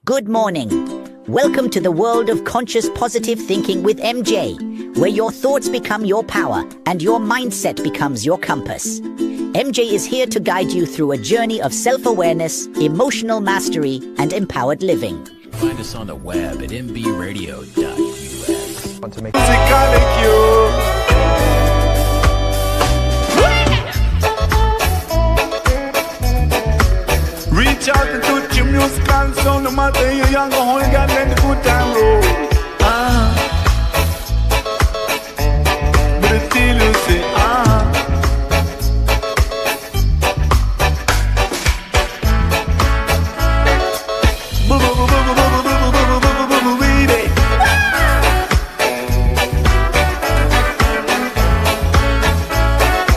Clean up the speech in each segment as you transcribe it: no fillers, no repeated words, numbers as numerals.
Good morning. Welcome to the world of conscious positive thinking with MJ, where your thoughts become your power and your mindset becomes your compass. MJ is here to guide you through a journey of self-awareness, emotional mastery, and empowered living. Find us on the web at mbradio.us. Want to make reach out and touch your musical sound, no matter you're young or old, God, let the good time roll. But still you say,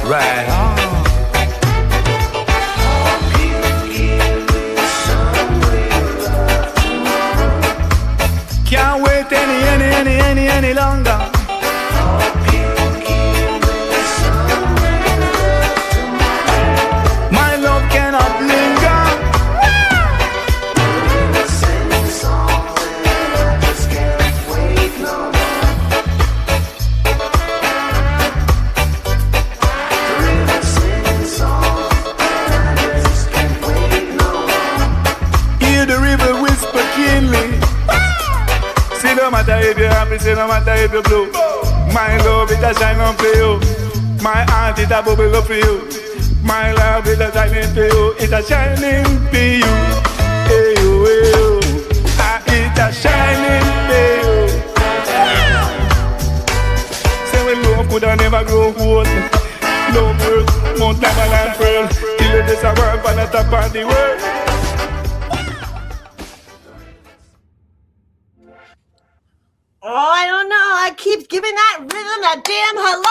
right. Can't wait any longer. My love cannot linger. Hear the river whisper keenly. See no matter if you're happy, see no matter if you're blue. My love it a shine on for you. My heart it a bubble up for you. My love it a shining for you. It a shining for you. Hey you, hey you. It a shining for you. Say when love could have never grow old. Love work, Mount Diamond and Pearl. Till it is a world on the top of the world. Oh, I don't know. I keep giving that rhythm that damn hello.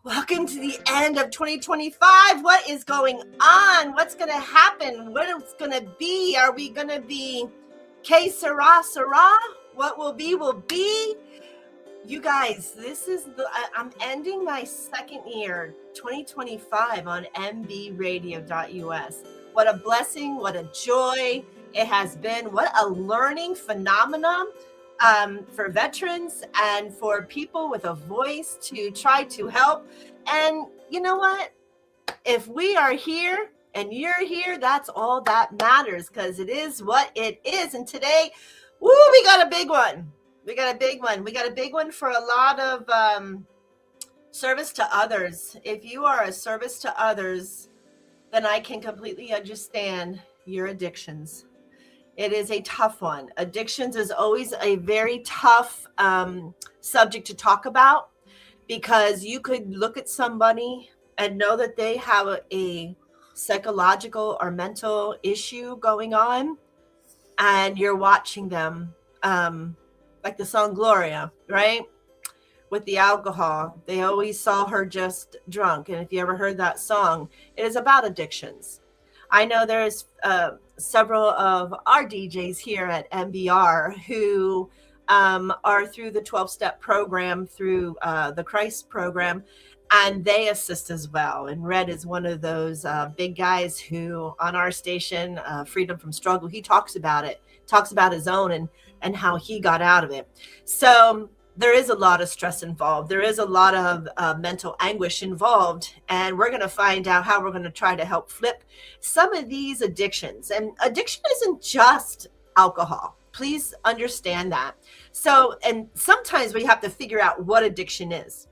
Welcome to the end of 2025. What is going on? What's going to happen? What is going to be? Are we going to be que sera? What will be, will be. You guys, this is I'm ending my second year, 2025 on mbradio.us. What a blessing. What a joy. It has been. What a learning phenomenon for veterans and for people with a voice to try to help. And you know what? If we are here and you're here, that's all that matters, because it is what it is. And today, we got a big one. We got a big one for a lot of service to others. If you are a service to others, then I can completely understand your addictions. It is a tough one. Addictions is always a very tough subject to talk about, because you could look at somebody and know that they have a psychological or mental issue going on, and you're watching them, like the song Gloria, right? With the alcohol, they always saw her just drunk. And if you ever heard that song, it is about addictions. I know there's several of our DJs here at MBR who are through the 12-step program, through the Christ program, and they assist as well. And Red is one of those big guys who, on our station, Freedom from Struggle, he talks about his own and how he got out of it. So there is a lot of stress involved. There is a lot of mental anguish involved. And we're going to find out how we're going to try to help flip some of these addictions. And addiction isn't just alcohol. Please understand that. So, and sometimes we have to figure out what addiction is.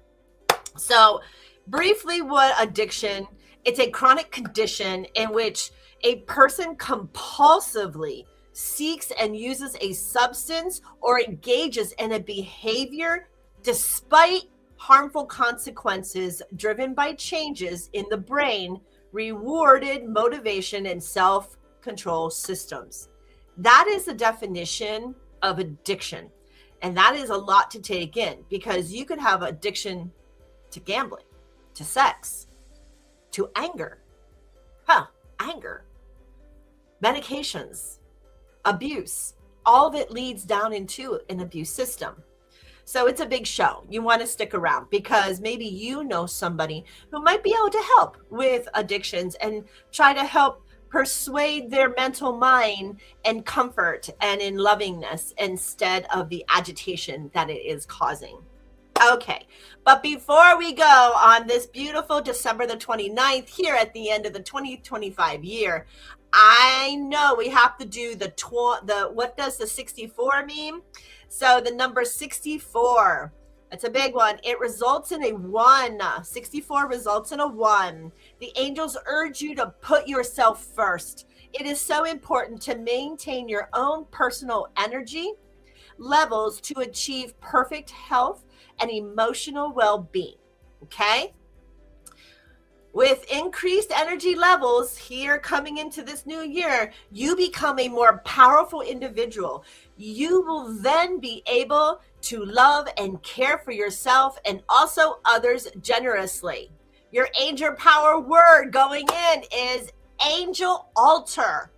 So briefly, what addiction, it's a chronic condition in which a person compulsively seeks and uses a substance or engages in a behavior despite harmful consequences driven by changes in the brain, rewarded motivation, and self-control systems. That is the definition of addiction. And that is a lot to take in, because you could have addiction to gambling, to sex, to anger, medications, abuse. All of it leads down into an abuse system. So it's a big show. You want to stick around, because maybe you know somebody who might be able to help with addictions and try to help persuade their mental mind in comfort and in lovingness instead of the agitation that it is causing. Okay, but before we go on this beautiful December the 29th, here at the end of the 2025 year, I know we have to do the what does the 64 mean? So the number 64, that's a big one. It results in a 1. 64 results in a 1. The angels urge you to put yourself first. It is so important to maintain your own personal energy levels to achieve perfect health and emotional well-being. Okay? With increased energy levels here coming into this new year, you become a more powerful individual. You will then be able to love and care for yourself and also others generously. Your angel power word going in is angel altar.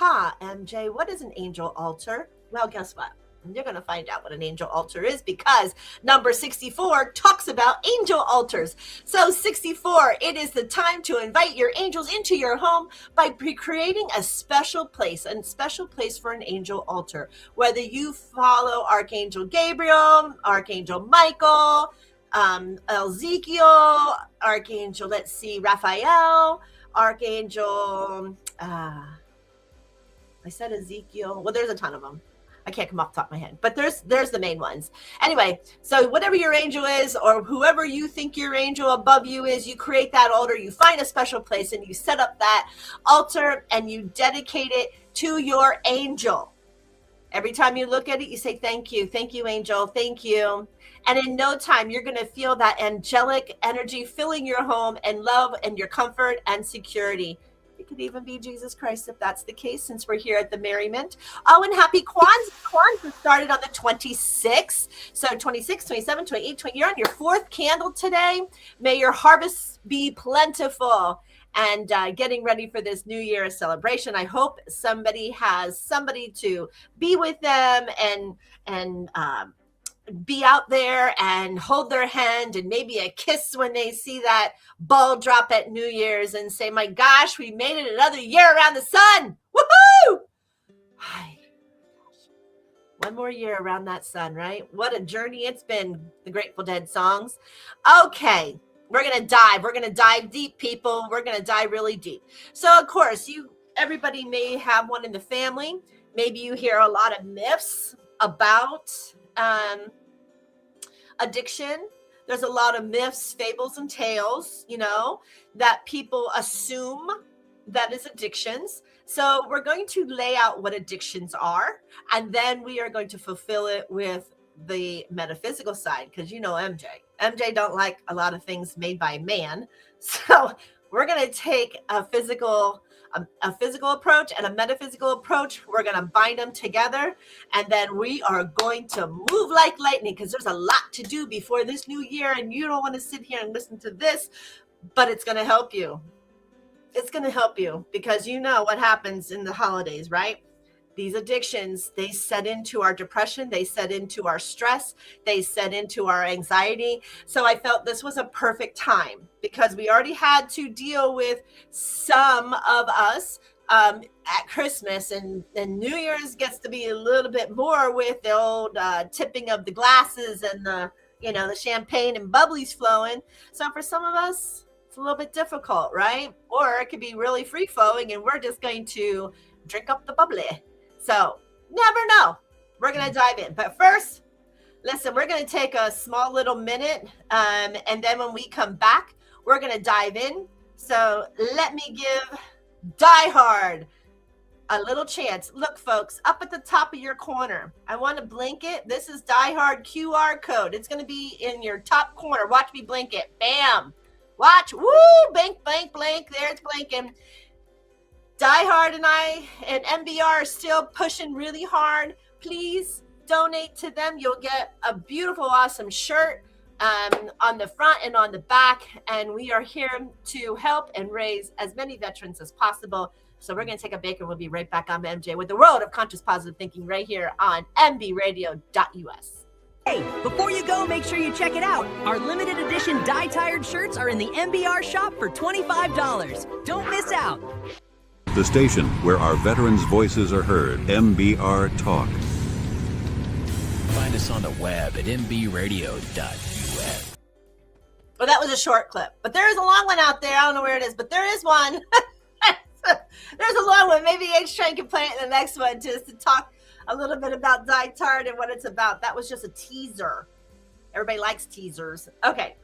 MJ, what is an angel altar? Well, guess what? You're going to find out what an angel altar is because number 64 talks about angel altars. So 64, it is the time to invite your angels into your home by creating a special place for an angel altar. Whether you follow Archangel Gabriel, Archangel Michael, Ezekiel, Archangel, Raphael, Archangel, I said Ezekiel. Well, there's a ton of them. I can't come off the top of my head, but there's the main ones. Anyway, so whatever your angel is or whoever you think your angel above you is, you create that altar, you find a special place and you set up that altar and you dedicate it to your angel. Every time you look at it, you say, thank you, angel, thank you. And in no time, you're going to feel that angelic energy filling your home and love and your comfort and security. It could even be Jesus Christ if that's the case, since we're here at the Merriment. Oh, and happy Kwanzaa. Kwanzaa started on the 26th. So 26, 27, 28, 20. You're on your 4th candle today. May your harvests be plentiful. And getting ready for this New Year's celebration. I hope somebody has somebody to be with them and be out there and hold their hand and maybe a kiss when they see that ball drop at New Year's and say, my gosh, we made it another year around the sun. Woohoo! One more year around that sun, right? What a journey it's been, the Grateful Dead songs. Okay, we're going to dive deep, people. We're going to dive really deep. So, of course, everybody may have one in the family. Maybe you hear a lot of myths about addiction. There's a lot of myths, fables, and tales, that people assume that is addictions. So we're going to lay out what addictions are, and then we are going to fulfill it with the metaphysical side, because MJ don't like a lot of things made by man. So we're going to take a physical approach and a metaphysical approach. We're going to bind them together, and then we are going to move like lightning, because there's a lot to do before this new year, and you don't want to sit here and listen to this, but it's going to help you. It's going to help you, because you know what happens in the holidays, right? These addictions, they set into our depression, they set into our stress, they set into our anxiety. So I felt this was a perfect time, because we already had to deal with some of us at Christmas, and New Year's gets to be a little bit more with the old tipping of the glasses and the champagne and bubblies flowing. So for some of us, it's a little bit difficult, right? Or it could be really free flowing and we're just going to drink up the bubbly. So never know. We're going to dive in. But first, listen, we're going to take a small little minute. And then when we come back, we're going to dive in. So let me give Die Hard a little chance. Look, folks, up at the top of your corner, I want to blink it. This is Die Hard QR code. It's going to be in your top corner. Watch me blink it. Bam. Watch. Woo. Blink, blink, blink. There it's blinking. Die Hard and I and MBR are still pushing really hard. Please donate to them. You'll get a beautiful, awesome shirt on the front and on the back. And we are here to help and raise as many veterans as possible. So we're going to take a break and we'll be right back on MJ with the World of Conscious Positive Thinking right here on mbradio.us. Hey, before you go, make sure you check it out. Our limited edition Die Tired shirts are in the MBR shop for $25. Don't miss out. The station where our veterans' voices are heard. MBR Talk. Find us on the web at mbradio.us. Well, that was a short clip, but there is a long one out there. I don't know where it is, but there is one. There's a long one. Maybe H-Train can play it in the next one just to talk a little bit about Die Tard and what it's about. That was just a teaser. Everybody likes teasers. Okay,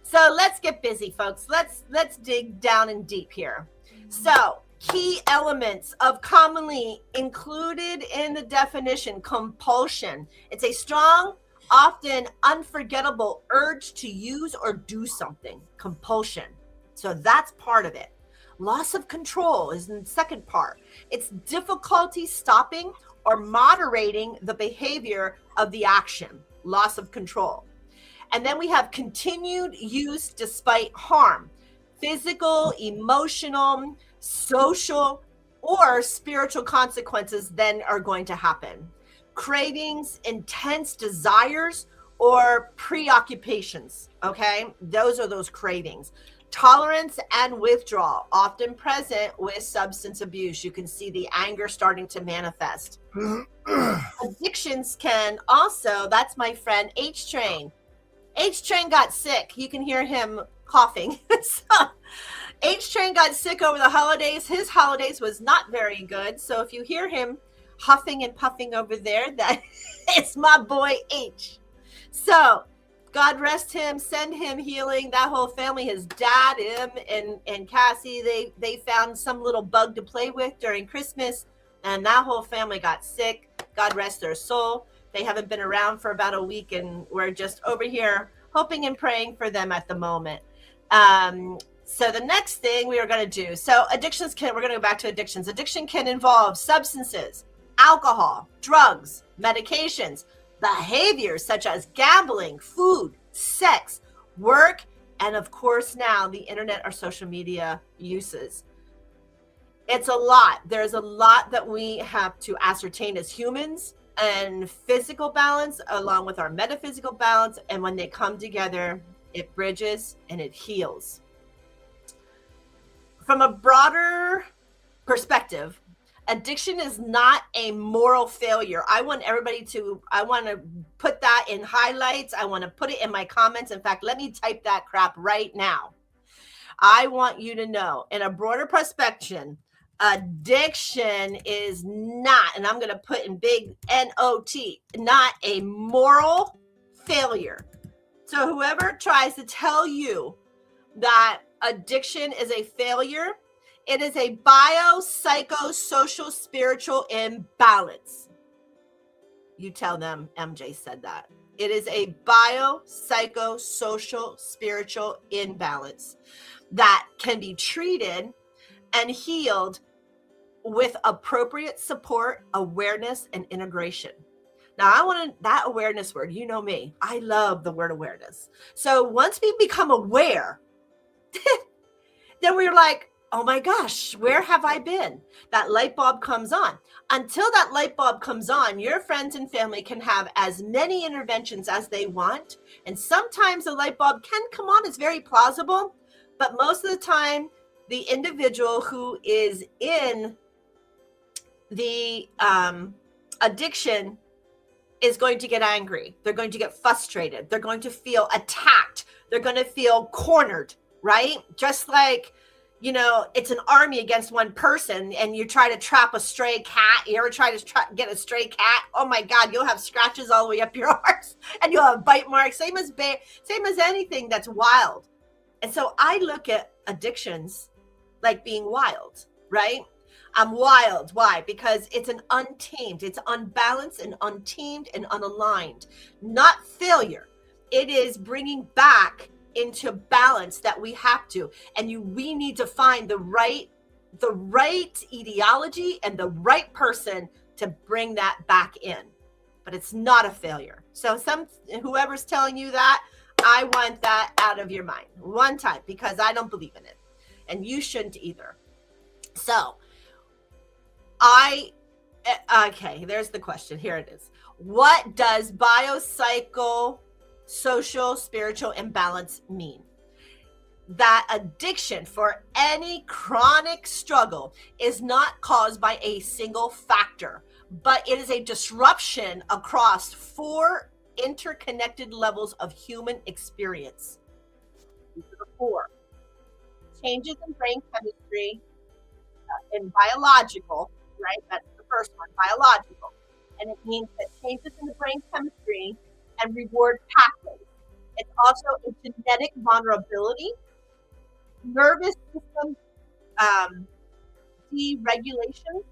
so let's get busy, folks. Let's dig down and deep here. So, key elements of commonly included in the definition: compulsion. It's a strong, often unforgettable urge to use or do something. Compulsion. So that's part of it. Loss of control is the second part. It's difficulty stopping or moderating the behavior of the action. Loss of control. And then we have continued use despite harm. Physical, emotional, social, or spiritual consequences then are going to happen. Cravings, intense desires, or preoccupations, okay? Those are those cravings. Tolerance and withdrawal, often present with substance abuse. You can see the anger starting to manifest. Addictions can also, that's my friend H-Train. H-Train got sick. You can hear him coughing. So H-Train got sick over the holidays. His holidays was not very good. So if you hear him huffing and puffing over there, that it's my boy H. So God rest him, send him healing. That whole family, his dad, him, and Cassie, they found some little bug to play with during Christmas, and that whole family got sick. God rest their soul. They haven't been around for about a week, and we're just over here hoping and praying for them at the moment. So the next thing we are going to do, so addictions we're going to go back to addictions. Addiction can involve substances, alcohol, drugs, medications, behaviors such as gambling, food, sex, work, and of course now the internet or social media uses. It's a lot. There's a lot that we have to ascertain as humans, and physical balance along with our metaphysical balance, and when they come together, it bridges and it heals. From a broader perspective, addiction is not a moral failure. I want to put that in highlights. I want to put it in my comments. In fact, let me type that crap right now. I want you to know, in a broader perspective, addiction is not, and I'm going to put in big N-O-T, not a moral failure. So whoever tries to tell you that addiction is a failure, it is a bio-psycho-social spiritual imbalance. You tell them MJ said that. It is a bio-psycho-social spiritual imbalance that can be treated and healed with appropriate support, awareness, and integration. Now, I want that awareness word. You know me. I love the word awareness. So once we become aware, then we're like, oh my gosh, where have I been? That light bulb comes on. Until that light bulb comes on, your friends and family can have as many interventions as they want. And sometimes the light bulb can come on. It's very plausible. But most of the time, the individual who is in the addiction is going to get angry. They're going to get frustrated. They're going to feel attacked. They're going to feel cornered, right? Just like, you know, it's an army against one person and you try to trap a stray cat. You ever try to get a stray cat? Oh my God, you'll have scratches all the way up your arse and you'll have bite marks. Same as anything that's wild. And so I look at addictions like being wild, right? I'm wild. Why? Because it's an untamed, it's unbalanced and untamed and unaligned, not failure. It is bringing back into balance that we have to, and we need to find the right ideology and the right person to bring that back in. But it's not a failure. So whoever's telling you that, I want that out of your mind one time, because I don't believe in it, and you shouldn't either. So okay, there's the question. Here it is. What does biopsychosocial spiritual imbalance mean? that addiction for any chronic struggle is not caused by a single factor, but it is a disruption across 4 interconnected levels of human experience. These are the 4. Changes in brain chemistry, in biological, right? That's the first one, biological. And it means that changes in the brain chemistry and reward pathways. It's also a genetic vulnerability, nervous system deregulation,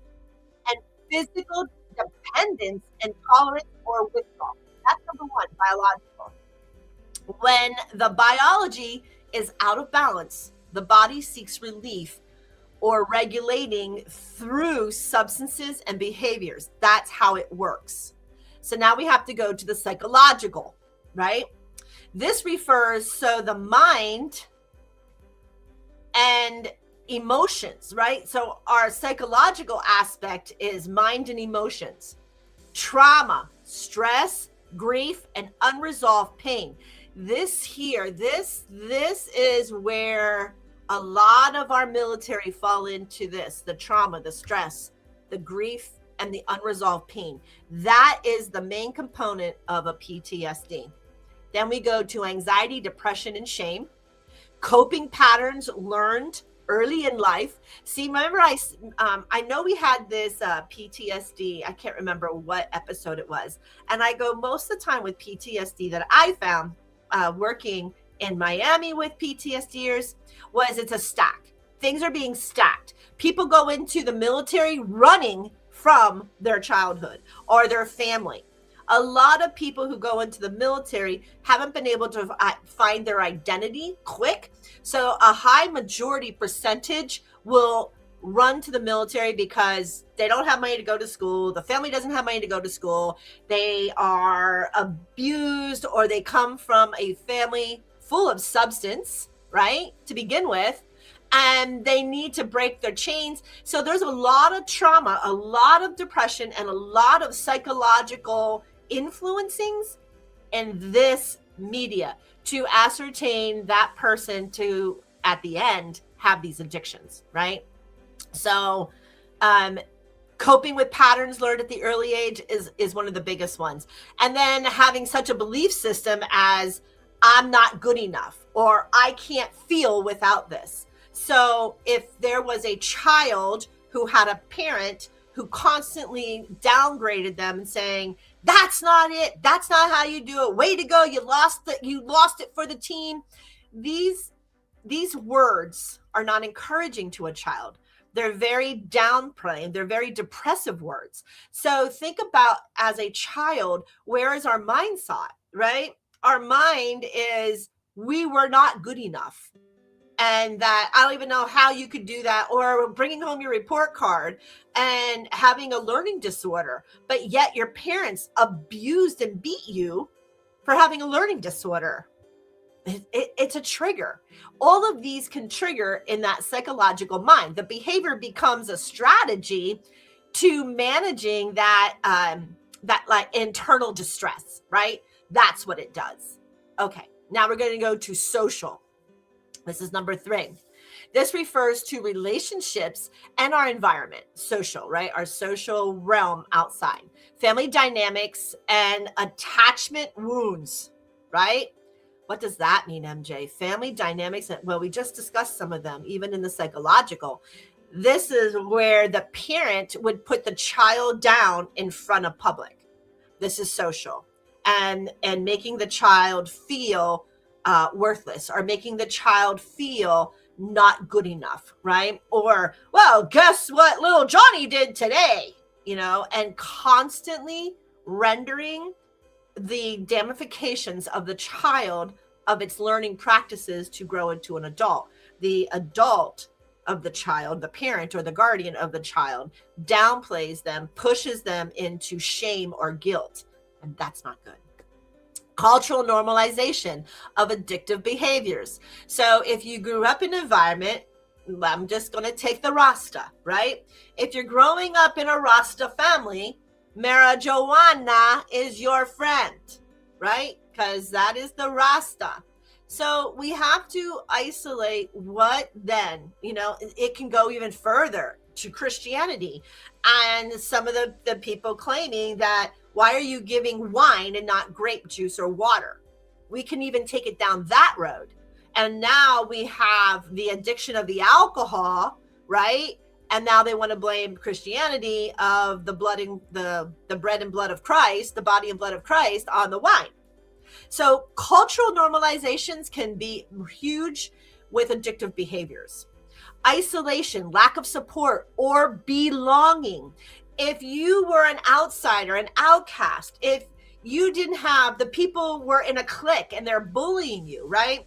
and physical dependence and tolerance or withdrawal. That's number 1, biological. When the biology is out of balance, the body seeks relief or regulating through substances and behaviors. That's how it works. So now we have to go to the psychological, right? This refers, so the mind and emotions, right? So our psychological aspect is mind and emotions, trauma, stress, grief, and unresolved pain. This is where a lot of our military fall into this, the trauma, the stress, the grief, and the unresolved pain. That is the main component of a PTSD. Then we go to anxiety, depression, and shame. Coping patterns learned early in life. See, remember I know we had this PTSD. I can't remember what episode it was. And I go, most of the time with PTSD that I found working in Miami with PTSDers was it's a stack. Things are being stacked. People go into the military running from their childhood or their family. A lot of people who go into the military haven't been able to find their identity quick. So a high majority percentage will run to the military because they don't have money to go to school. The family doesn't have money to go to school. They are abused, or they come from a family full of substance, right, to begin with, and they need to break their chains. So there's a lot of trauma, a lot of depression, and a lot of psychological influencings in this media to ascertain that person to, at the end, have these addictions, right? So coping with patterns learned at the early age is one of the biggest ones. And then having such a belief system as I'm not good enough, or I can't feel without this. So if there was a child who had a parent who constantly downgraded them and saying, that's not it, that's not how you do it, way to go, you lost it for the team. These words are not encouraging to a child. They're very downplaying. They're very depressive words. So think about, as a child, where is our mind sought, right? Our mind is, we were not good enough. And that I don't even know how you could do that, or bringing home your report card and having a learning disorder, but yet your parents abused and beat you for having a learning disorder. It's a trigger. All of these can trigger in that psychological mind. The behavior becomes a strategy to managing that like internal distress, right? That's what it does. Okay, now we're going to go to social. This is number 3. This refers to relationships and our environment, social, right? Our social realm outside, family dynamics and attachment wounds, right? What does that mean, MJ? Family dynamics. Well, we just discussed some of them, even in the psychological. This is where the parent would put the child down in front of public. This is social, and making the child feel worthless, or making the child feel not good enough, right? Or, well, guess what little Johnny did today, and constantly rendering the ramifications of the child, of its learning practices to grow into an adult. The adult of the child, the parent or the guardian of the child, downplays them, pushes them into shame or guilt, and that's not good. Cultural normalization of addictive behaviors. So if you grew up in an environment, I'm just going to take the Rasta, right? If you're growing up in a Rasta family, marijuana is your friend, right? Because that is the Rasta. So we have to isolate what then, it can go even further to Christianity. And some of the people claiming that, why are you giving wine and not grape juice or water? We can even take it down that road. And now we have the addiction of the alcohol, right? And now they want to blame Christianity of the bread and blood of Christ, the body and blood of Christ, on the wine. So cultural normalizations can be huge with addictive behaviors. Isolation, lack of support, or belonging. If you were an outsider, an outcast, if you didn't have, the people were in a clique and they're bullying you, right?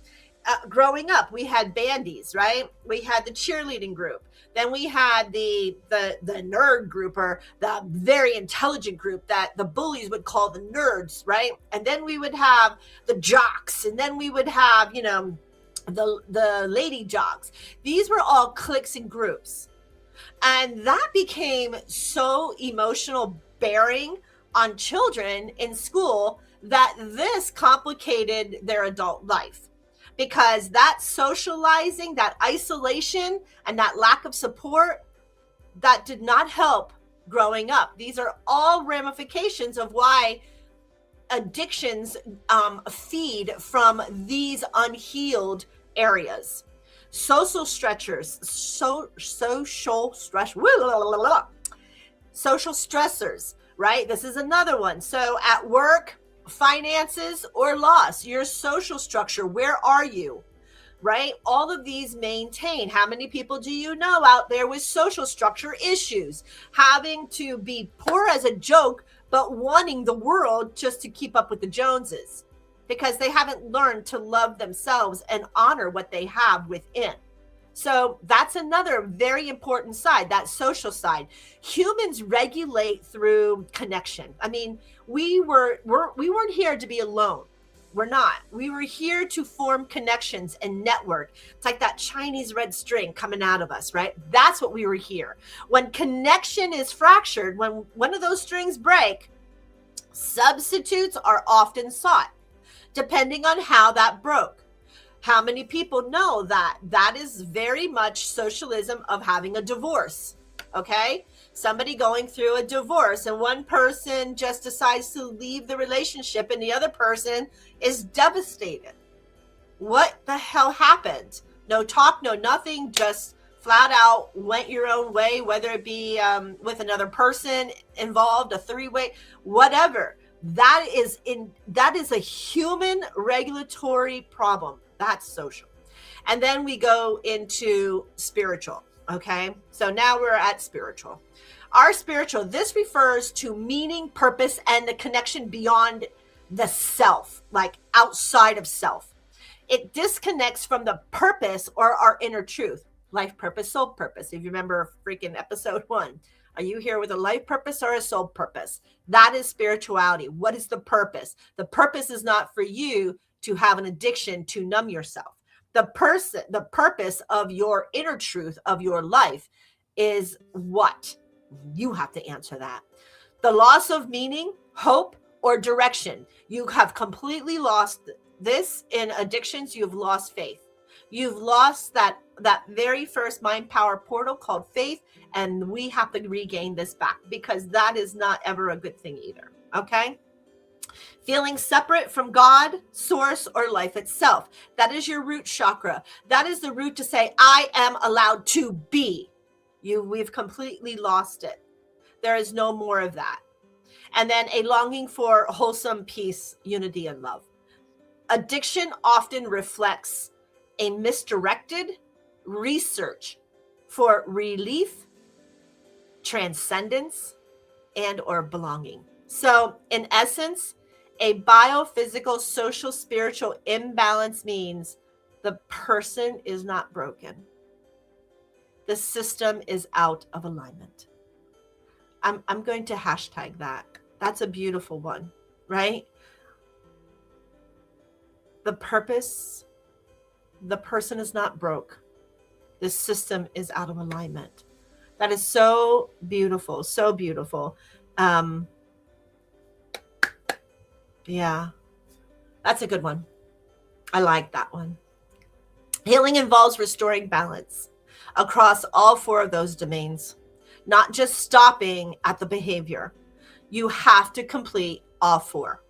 Growing up, we had bandies, right? We had the cheerleading group. Then we had the nerd group, or the very intelligent group that the bullies would call the nerds, right? And then we would have the jocks, and then we would have, the lady jocks. These were all cliques and groups. And that became so emotional bearing on children in school that this complicated their adult life. Because that socializing, that isolation, and that lack of support, that did not help growing up. These are all ramifications of why addictions feed from these unhealed areas. Social stressors, social stressors, right? This is another one. So at work, finances, or loss, your social structure, where are you, right? All of these maintain. How many people do you know out there with social structure issues, having to be poor as a joke, but wanting the world just to keep up with the Joneses, because they haven't learned to love themselves and honor what they have within. So that's another very important side, that social side. Humans regulate through connection. I mean, we weren't here to be alone. We're not. We were here to form connections and network. It's like that Chinese red string coming out of us, right? That's what we were here. When connection is fractured, when one of those strings break, substitutes are often sought, depending on how that broke. How many people know that that is very much socialism of having a divorce? Okay, somebody going through a divorce, and one person just decides to leave the relationship and the other person is devastated. What the hell happened? No talk, no nothing, just flat out went your own way, whether it be with another person involved, a three-way, whatever. That is a human regulatory problem. That's social. And then we go into spiritual. Okay, so now we're at spiritual. Our spiritual, this refers to meaning, purpose, and the connection beyond the self, like outside of self. It disconnects from the purpose or our inner truth, life purpose, soul purpose. If you remember freaking episode 1, are you here with a life purpose or a soul purpose? That is spirituality. What is the purpose? The purpose is not for you to have an addiction to numb yourself. The purpose of your inner truth of your life is what? You have to answer that. The loss of meaning, hope, or direction. You have completely lost this in addictions. You've lost faith. You've lost that very first mind power portal called faith. And we have to regain this back, because that is not ever a good thing either. Okay. Feeling separate from God, source, or life itself. That is your root chakra. That is the root to say, I am allowed to be. We've completely lost it. There is no more of that. And then a longing for wholesome peace, unity, and love. Addiction often reflects a misdirected research for relief, transcendence, and or belonging. So in essence, a biophysical, social, spiritual imbalance means the person is not broken. The system is out of alignment. I'm going to hashtag that. That's a beautiful one, right? The purpose, the person is not broke. The system is out of alignment. That is so beautiful, so beautiful. Yeah, that's a good one. I like that one. Healing involves restoring balance across all 4 of those domains, not just stopping at the behavior. You have to complete all 4.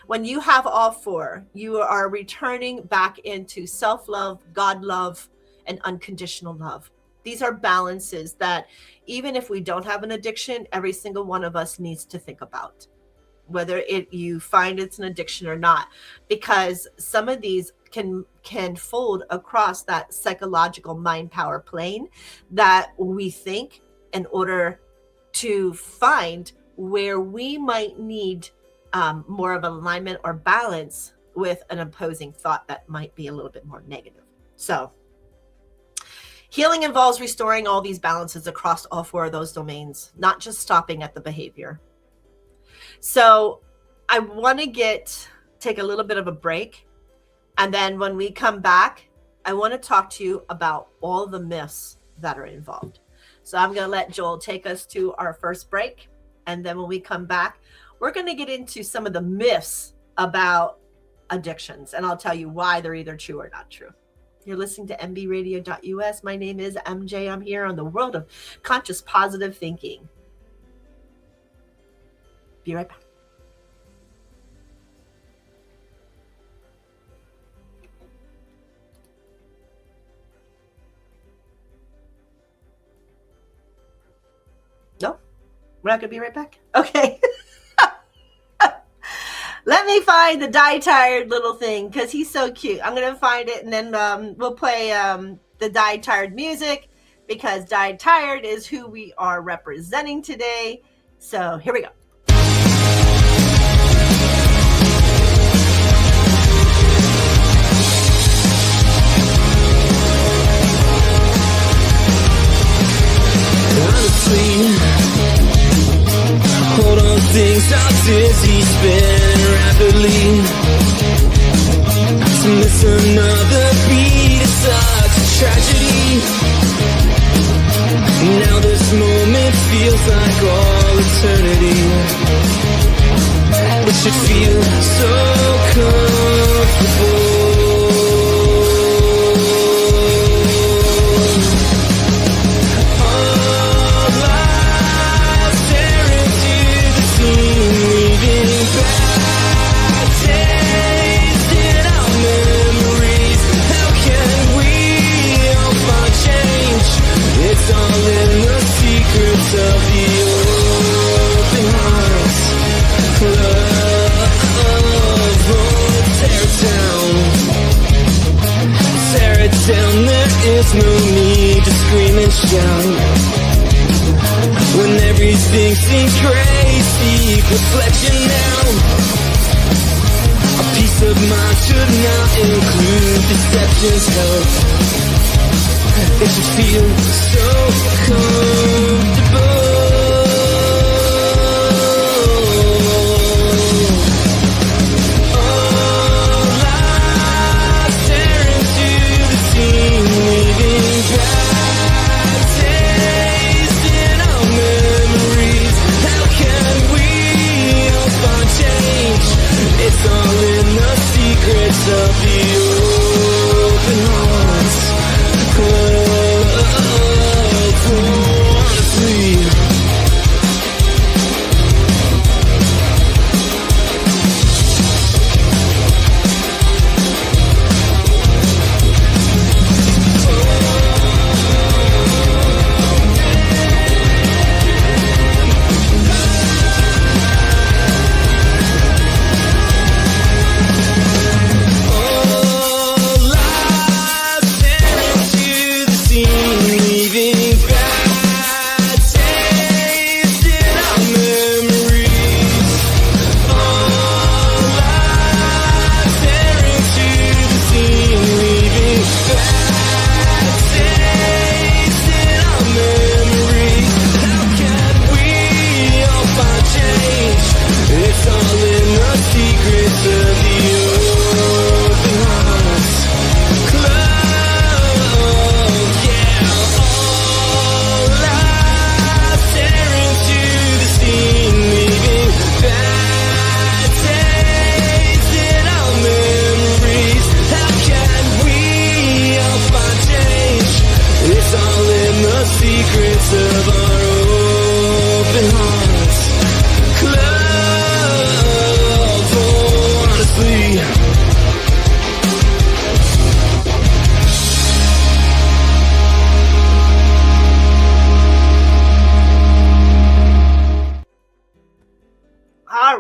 When you have all 4, you are returning back into self-love, God love, and unconditional love. These are balances that even if we don't have an addiction, every single one of us needs to think about, whether you find it's an addiction or not, because some of these can fold across that psychological mind power plane that we think in order to find where we might need more of alignment or balance with an opposing thought that might be a little bit more negative. So healing involves restoring all these balances across all 4 of those domains, not just stopping at the behavior. So I want to take a little bit of a break. And then when we come back, I want to talk to you about all the myths that are involved. So I'm going to let Joel take us to our first break. And then when we come back, we're going to get into some of the myths about addictions. And I'll tell you why they're either true or not true. You're listening to mbradio.us. My name is MJ. I'm here on the world of conscious positive thinking. Be right back. No, we're not going to be right back. Okay. Let me find the Die Tired little thing because he's so cute. I'm going to find it and then we'll play the Die Tired music because Die Tired is who we are representing today. So here we go. Hold on, things are dizzy, spinning rapidly. To miss another beat is such a tragedy. Now this moment feels like all eternity. It should feel so comfortable. It's all in the secrets of the open heart. Love, tear it down, there is no need to scream and shout. When everything seems crazy, reflection now. A peace of mind should not include deception's help. It should feel so comfortable. All eyes stare into the scene, leaving bad taste in our memories. How can we all find change? It's all in the secrets of the open hearts. Honestly,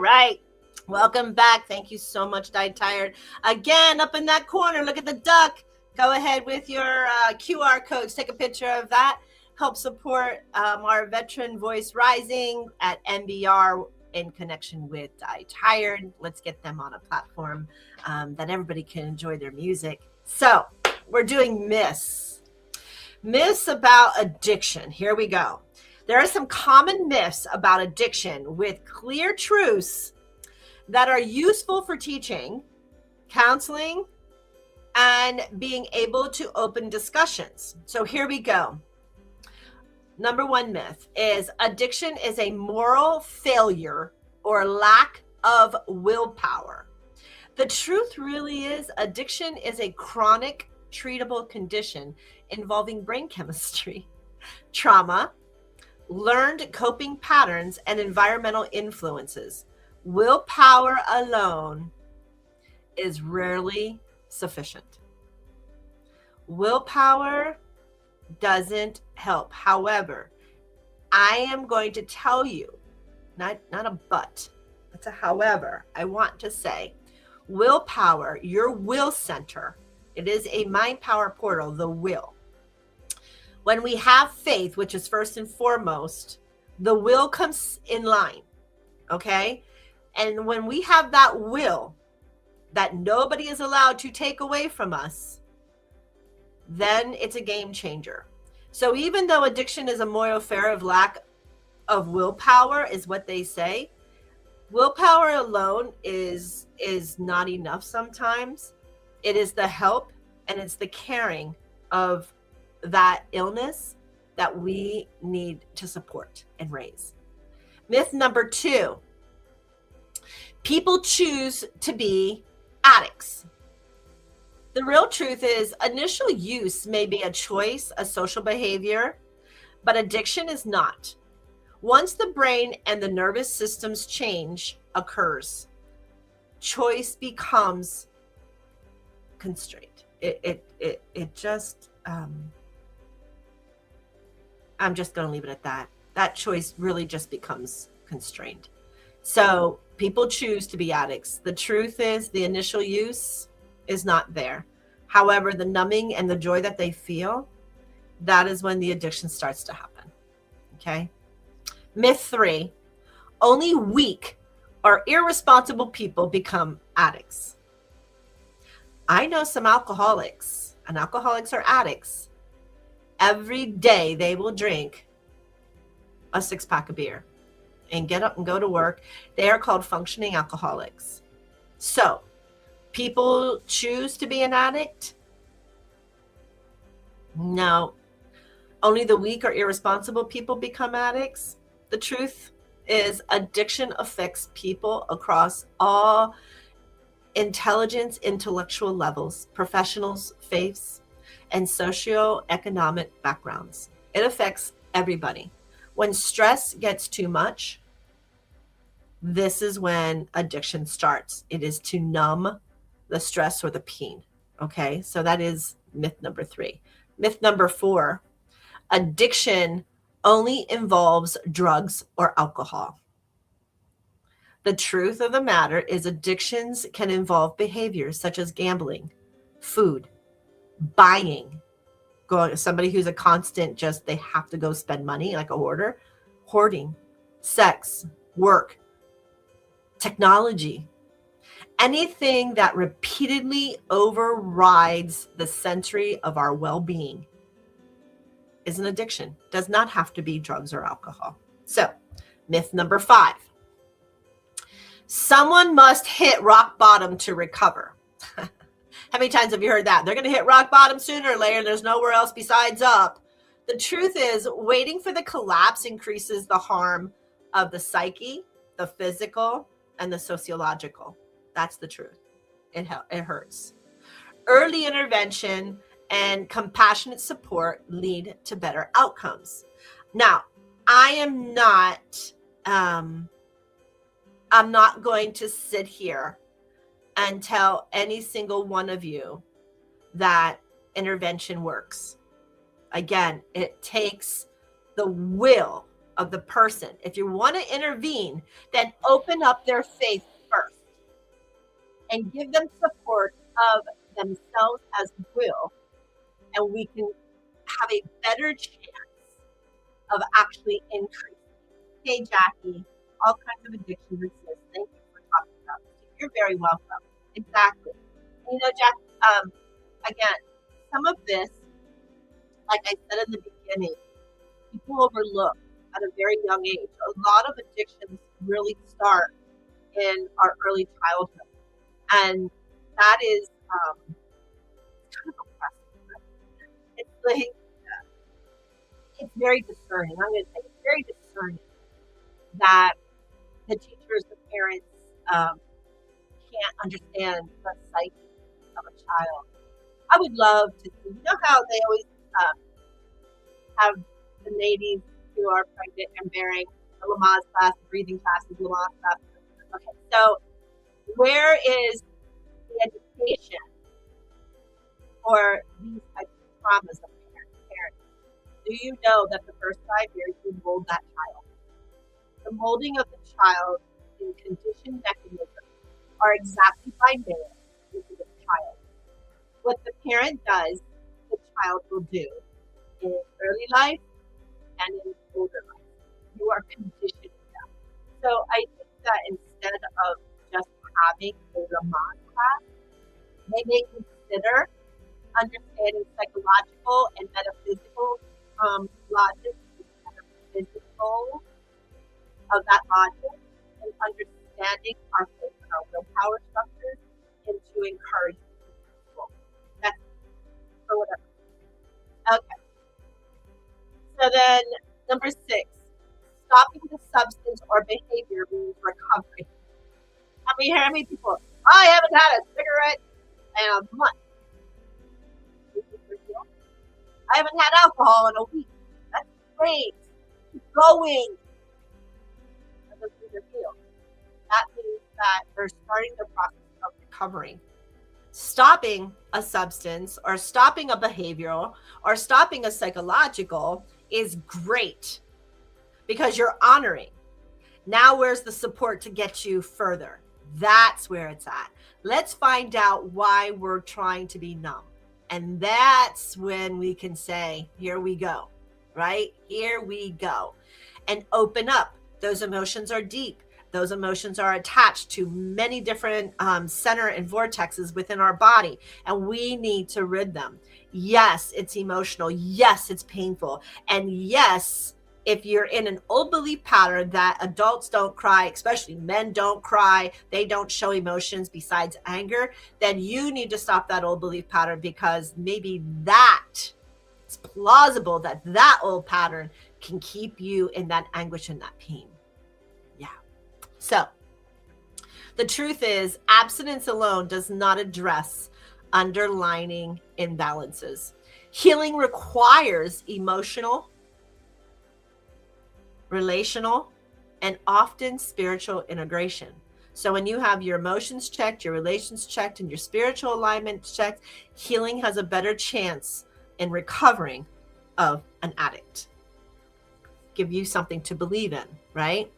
right. Welcome back. Thank you so much, Died Tired. Again, up in that corner, look at the duck. Go ahead with your QR codes. Take a picture of that. Help support our Veteran Voice Rising at MBR in connection with Died Tired. Let's get them on a platform that everybody can enjoy their music. So we're doing myths. Myths about addiction. Here we go. There are some common myths about addiction with clear truths that are useful for teaching, counseling, and being able to open discussions. So here we go. Number one myth is addiction is a moral failure or lack of willpower. The truth really is addiction is a chronic treatable condition involving brain chemistry, trauma, learned coping patterns, and environmental influences. Willpower alone is rarely sufficient. Willpower doesn't help. However, I am going to tell you, not a but, it's a however. I want to say willpower, your will center, it is a mind power portal, the will. When we have faith, which is first and foremost, the will comes in line, okay? And when we have that will that nobody is allowed to take away from us, then it's a game changer. So even though addiction is a moral failure of lack of willpower, is what they say, willpower alone is not enough sometimes. It is the help and it's the caring of that illness that we need to support and raise. Myth number 2, people choose to be addicts. The real truth is initial use may be a choice, a social behavior, but addiction is not. Once the brain and the nervous system's change occurs, choice becomes constraint. It just, I'm just going to leave it at that. That choice really just becomes constrained. So people choose to be addicts. The truth is the initial use is not there. However, the numbing and the joy that they feel, that is when the addiction starts to happen. Okay. Myth 3, only weak or irresponsible people become addicts. I know some alcoholics, and alcoholics are addicts. Every day they will drink a 6-pack of beer and get up and go to work. They are called functioning alcoholics. So people choose to be an addict? No. Only the weak or irresponsible people become addicts? The truth is addiction affects people across all intelligence, intellectual levels, professionals, faiths, and socioeconomic backgrounds. It affects everybody. When stress gets too much, this is when addiction starts. It is to numb the stress or the pain. Okay, so that is myth number 3. Myth number 4, addiction only involves drugs or alcohol. The truth of the matter is addictions can involve behaviors such as gambling, food, buying, somebody who's a constant, just they have to go spend money like a hoarder, hoarding, sex, work, technology, anything that repeatedly overrides the century of our well-being is an addiction. Does not have to be drugs or alcohol. So, myth number 5. Someone must hit rock bottom to recover. How many times have you heard that? They're going to hit rock bottom sooner or later. There's nowhere else besides up. The truth is, waiting for the collapse increases the harm of the psyche, the physical, and the sociological. That's the truth. It hurts. Early intervention and compassionate support lead to better outcomes. Now, I'm not going to sit here and tell any single one of you that intervention works. Again, it takes the will of the person. If you want to intervene, then open up their faith first and give them support of themselves as well. And we can have a better chance of actually increasing. Hey, Jackie, all kinds of addiction resist. Thank you for talking about this. You're very welcome. Exactly. You know, Jack, again, some of this, like I said in the beginning, people overlook at a very young age. A lot of addictions really start in our early childhood. And that is kind of oppressive. It's like, it's very discerning. I'm going to say it's very discerning that the teachers, the parents can't understand the psyche of a child. I would love to see, you know how they always have the ladies who are pregnant and bearing the Lamaze class, the breathing classes, Lamaze class. Okay, so where is the education for these types of traumas of parents? Do you know that the first 5 years you mold that child? The molding of the child in conditioned mechanisms are exactly by man into the child. What the parent does, the child will do in early life and in older life. You are conditioning them. So I think that instead of just having a Lamaze class, they may consider understanding psychological and metaphysical logic, metaphysical of that logic, and understanding our faith and our willpower structures, and to encourage people. That's for whatever. Okay. So then, number 6, stopping the substance or behavior means recovery. How many people? I haven't had a cigarette in a month. I haven't had alcohol in a week. That's great. Keep going. That doesn't mean they're healed. That means that they're starting the process of recovering. Stopping a substance or stopping a behavioral or stopping a psychological is great because you're honoring. Now, where's the support to get you further? That's where it's at. Let's find out why we're trying to be numb. And that's when we can say, here we go, right? Here we go. And open up. Those emotions are deep. Those emotions are attached to many different center and vortexes within our body. And we need to rid them. Yes, it's emotional. Yes, it's painful. And yes, if you're in an old belief pattern that adults don't cry, especially men don't cry, they don't show emotions besides anger, then you need to stop that old belief pattern, because maybe it's plausible that old pattern can keep you in that anguish and that pain. Yeah. So the truth is, abstinence alone does not address underlying imbalances. Healing requires emotional, relational, and often spiritual integration. So when you have your emotions checked, your relations checked, and your spiritual alignment checked, healing has a better chance in recovering of an addict. Give you something to believe in, right?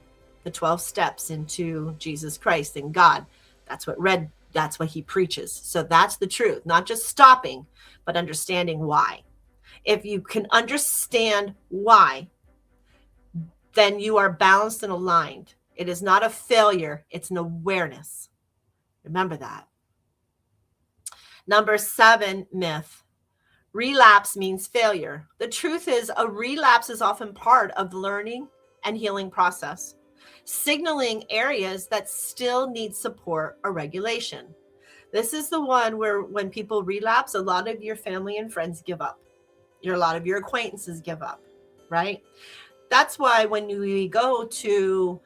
The 12 steps into Jesus Christ and God. That's what he preaches. So that's the truth, not just stopping, but understanding why. If you can understand why, then you are balanced and aligned. It is not a failure. It's an awareness. Remember that. Number 7 myth. Relapse means failure. The truth is, a relapse is often part of the learning and healing process, signaling areas that still need support or regulation. This is the one where when people relapse, a lot of your family and friends give up. A lot of your acquaintances give up, right? That's why when we go to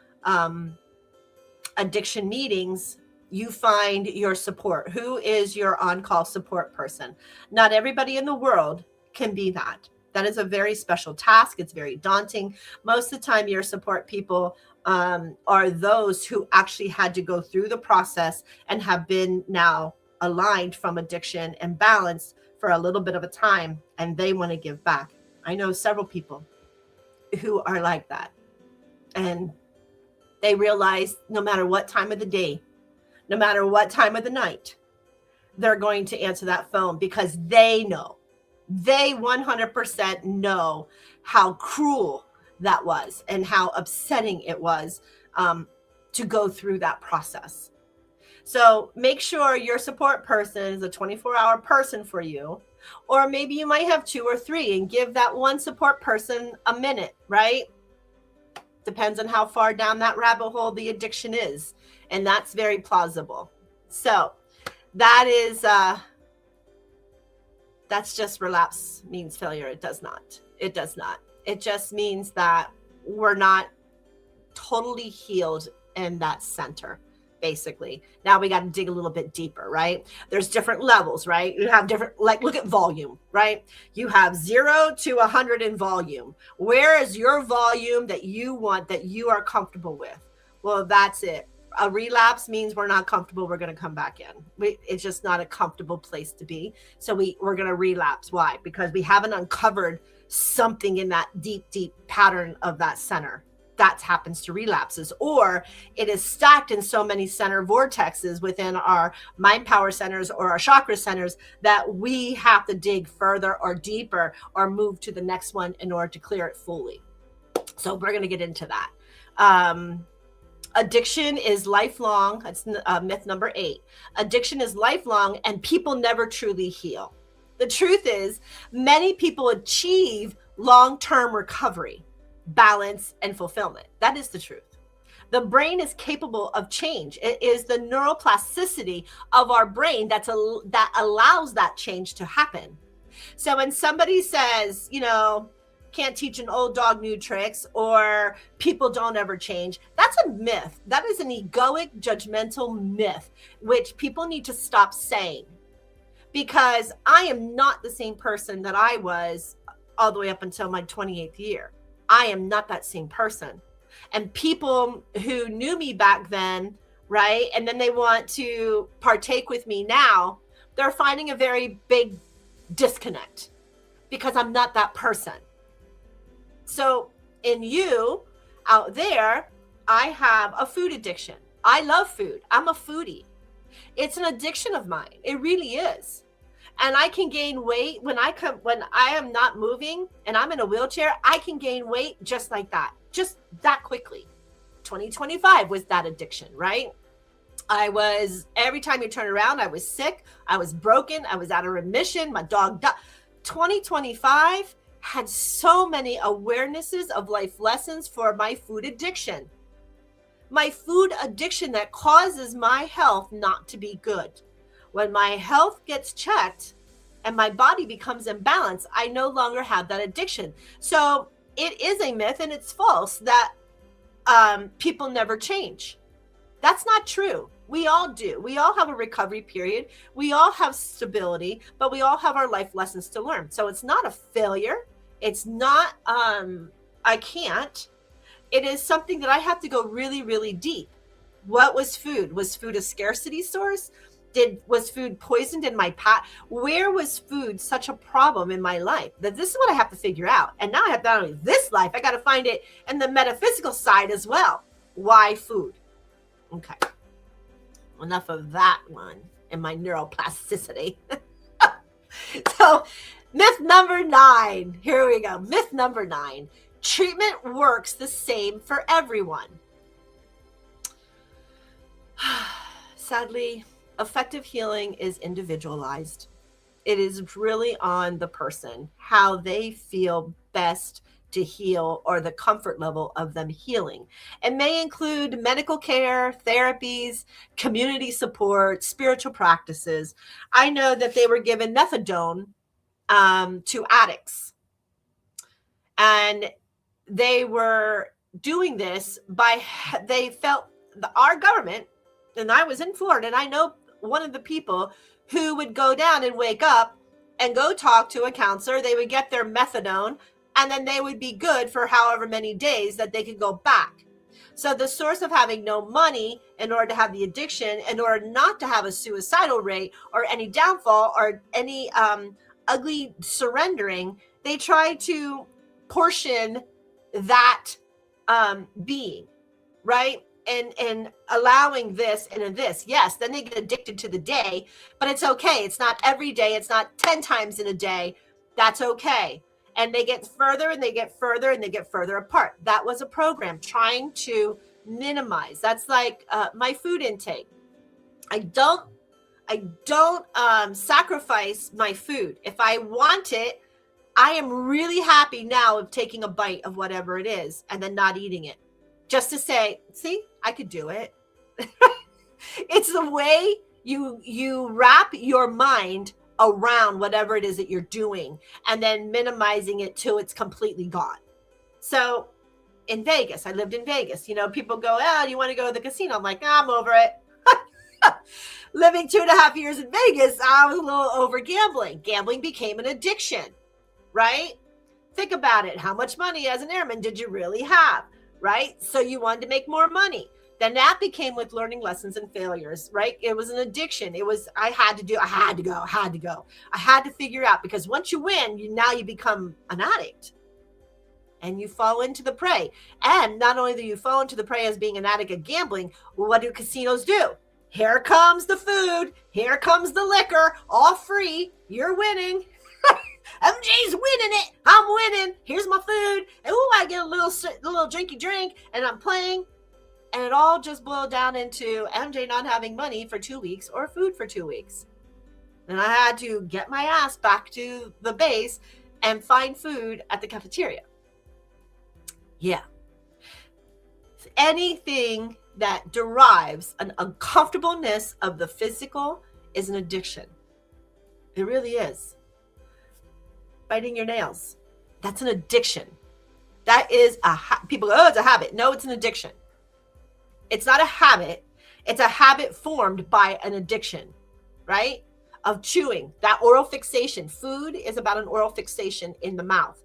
addiction meetings, you find your support. Who is your on-call support person? Not everybody in the world can be that. That is a very special task. It's very daunting. Most of the time, your support people are those who actually had to go through the process and have been now aligned from addiction and balanced for a little bit of a time, and they want to give back. I know several people who are like that. And they realize no matter what time of the day, no matter what time of the night, they're going to answer that phone because they 100% know how cruel that was and how upsetting it was to go through that process. So make sure your support person is a 24-hour person for you, or maybe you might have 2 or 3 and give that one support person a minute, right? Depends on how far down that rabbit hole the addiction is. And that's very plausible. So that is, that's just relapse means failure. It does not. It does not. It just means that we're not totally healed in that center, basically. Now we got to dig a little bit deeper, right? There's different levels, right? You have different, like, look at volume, right? You have 0 to 100 in volume. Where is your volume that you want, that you are comfortable with? Well, that's it. A relapse means we're not comfortable. We're going to come back in. It's just not a comfortable place to be. So we're going to relapse. Why? Because we haven't uncovered something in that deep, deep pattern of that center. That happens to relapses, or it is stacked in so many center vortexes within our mind power centers or our chakra centers that we have to dig further or deeper or move to the next one in order to clear it fully. So we're going to get into that. Addiction is lifelong. That's myth number 8. Addiction is lifelong and people never truly heal. The truth is, many people achieve long-term recovery, balance, and fulfillment. That is the truth. The brain is capable of change. It is the neuroplasticity of our brain that allows that change to happen. So when somebody says, can't teach an old dog new tricks, or people don't ever change, that's a myth. That is an egoic, judgmental myth, which people need to stop saying. Because I am not the same person that I was all the way up until my 28th year. I am not that same person. And people who knew me back then, right, and then they want to partake with me now, they're finding a very big disconnect because I'm not that person. So in you out there, I have a food addiction. I love food. I'm a foodie. It's an addiction of mine. It really is. And I can gain weight when I am not moving and I'm in a wheelchair. I can gain weight just like that, just that quickly. 2025 was that addiction, right? Every time you turn around, I was sick. I was broken. I was out of remission. My dog died. 2025 had so many awarenesses of life lessons for my food addiction. My food addiction that causes my health not to be good. When my health gets checked and my body becomes imbalanced, I no longer have that addiction. So it is a myth and it's false that people never change. That's not true. We all do. We all have a recovery period. We all have stability, but we all have our life lessons to learn. So it's not a failure. It's not, I can't. It is something that I have to go really, really deep. What was food? Was food a scarcity source? Was food poisoned in my pot? Where was food such a problem in my life? That this is what I have to figure out. And now I have not only this life, I got to find it in the metaphysical side as well. Why food? Okay. Enough of that one and my neuroplasticity. So myth number 9. Here we go. Myth number 9. Treatment works the same for everyone. Sadly, effective healing is individualized. It is really on the person, how they feel best to heal or the comfort level of them healing. It may include medical care, therapies, community support, spiritual practices. I know that they were given methadone to addicts. And they were doing this they felt our government, and I was in Florida, and I know one of the people who would go down and wake up and go talk to a counselor. They would get their methadone, and then they would be good for however many days that they could go back. So the source of having no money in order to have the addiction, in order not to have a suicidal rate or any downfall or any ugly surrendering, they try to portion that being, right? And allowing this and this. Yes, then they get addicted to the day, but it's okay. It's not every day. It's not 10 times in a day. That's okay. And they get further and they get further and they get further apart. That was a program trying to minimize. That's like my food intake. I don't sacrifice my food. If I want it, I am really happy now of taking a bite of whatever it is and then not eating it. Just to say, see, I could do it. It's the way you wrap your mind around whatever it is that you're doing and then minimizing it till it's completely gone. So in Vegas, I lived in Vegas. You know, people go, oh, do you want to go to the casino? I'm like, I'm over it. Living 2.5 years in Vegas, I was a little over gambling. Gambling became an addiction, right? Think about it. How much money as an airman did you really have? Right? So you wanted to make more money. Then that became with learning lessons and failures, right? It was an addiction. It was, I had to go. I had to figure out, because once you win, now you become an addict and you fall into the prey. And not only do you fall into the prey as being an addict of gambling, well, what do casinos do? Here comes the food. Here comes the liquor, all free. You're winning. MJ's winning it. I'm winning. Here's my food. And I get a little drinky drink and I'm playing. And it all just boiled down into MJ not having money for 2 weeks or food for 2 weeks. And I had to get my ass back to the base and find food at the cafeteria. Yeah. Anything that derives an uncomfortableness of the physical is an addiction. It really is. Biting your nails. That's an addiction. That is people go, oh, it's a habit. No, it's an addiction. It's not a habit. It's a habit formed by an addiction, right? Of chewing, that oral fixation. Food is about an oral fixation in the mouth,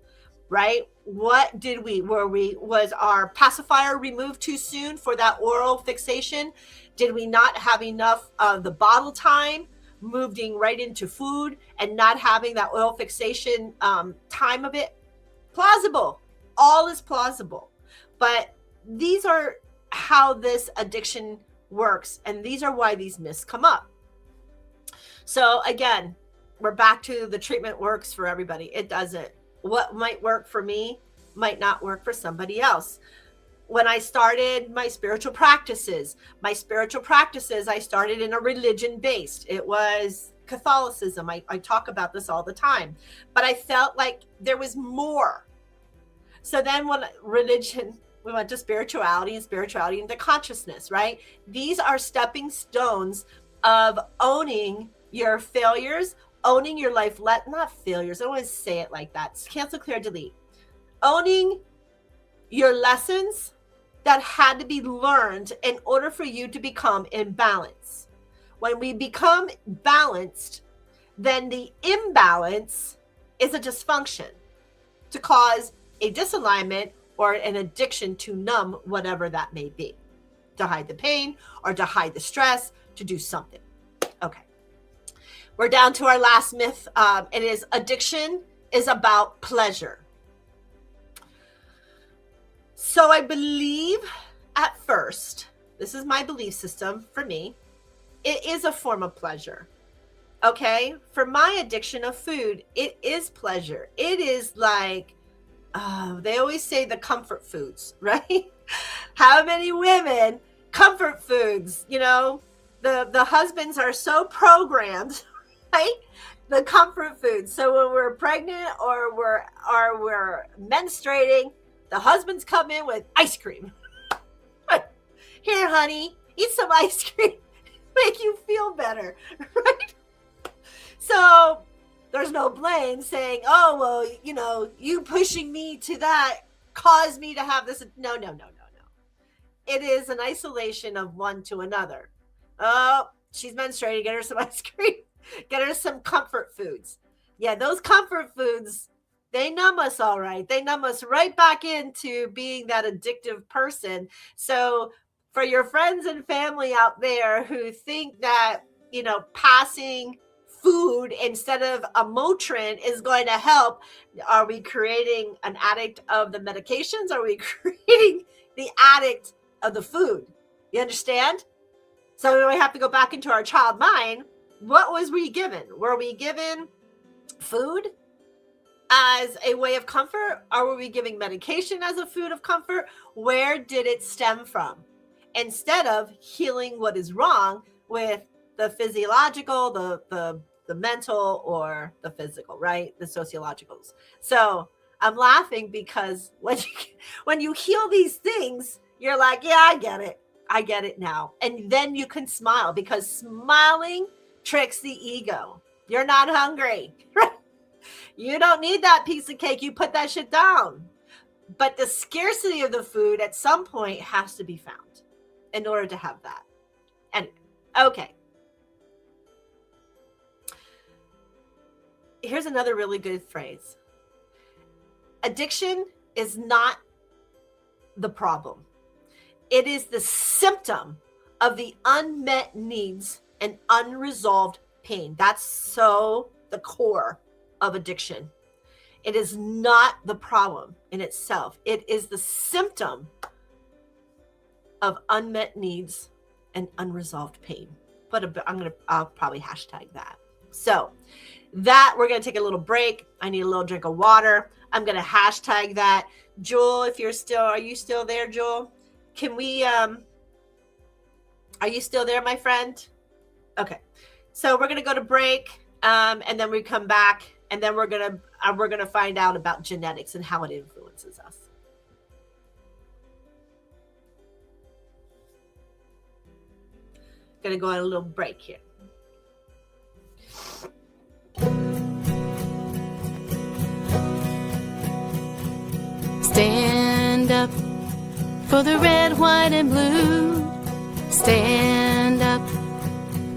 right? What did was our pacifier removed too soon for that oral fixation? Did we not have enough of the bottle time? Moving right into food and not having that oil fixation time of it? Plausible. All is plausible. But these are how this addiction works. And these are why these myths come up. So again, we're back to the treatment works for everybody. It doesn't. What might work for me might not work for somebody else. When I started my spiritual practices, I started in a religion based. It was Catholicism. I talk about this all the time, but I felt like there was more. So then when religion, we went to spirituality and spirituality into consciousness, right? These are stepping stones of owning your failures, owning your life, not failures. I don't want to say it like that. Cancel, clear, delete. Owning your lessons that had to be learned in order for you to become in balance. When we become balanced, then the imbalance is a dysfunction to cause a disalignment or an addiction to numb whatever that may be, to hide the pain or to hide the stress, to do something. Okay. We're down to our last myth. It is addiction is about pleasure. So I believe at first, this is my belief system for me, it is a form of pleasure. Okay? For my addiction of food, it is pleasure. It is like, they always say the comfort foods, right? How many women, comfort foods, you know, the husbands are so programmed, right? The comfort foods. So when we're pregnant or we're menstruating, the husbands come in with ice cream. Here, honey, eat some ice cream. Make you feel better, right? So there's no blame saying, oh, well, you know, you pushing me to that caused me to have this. No. It is an isolation of one to another. Oh, she's menstruating. Get her some ice cream. Get her some comfort foods. Yeah, those comfort foods, they numb us all right. They numb us right back into being that addictive person. So for your friends and family out there who think that, you know, passing food instead of a Motrin is going to help? Are we creating an addict of the medications? Or are we creating the addict of the food? You understand? So we have to go back into our child mind. What was we given? Were we given food as a way of comfort? Or were we giving medication as a food of comfort? Where did it stem from? Instead of healing what is wrong with the physiological, the mental, or the physical, right? The sociologicals. So I'm laughing because when you heal these things, you're like, yeah, I get it. I get it now. And then you can smile, because smiling tricks the ego. You're not hungry. You don't need that piece of cake. You put that shit down. But the scarcity of the food at some point has to be found in order to have that. Anyway, okay. Here's another really good phrase. Addiction is not the problem. It is the symptom of the unmet needs and unresolved pain. That's so the core of addiction. It is not the problem in itself. It is the symptom of unmet needs and unresolved pain. But I'll probably hashtag that. So that we're going to take a little break. I need a little drink of water. I'm going to hashtag that. Jewel, are you still there, Jewel? Can we, are you still there, my friend? Okay. So we're going to go to break, and then we come back, and then we're going to find out about genetics and how it influences us. Going to go on a little break here. Stand up for the red, white, and blue. Stand up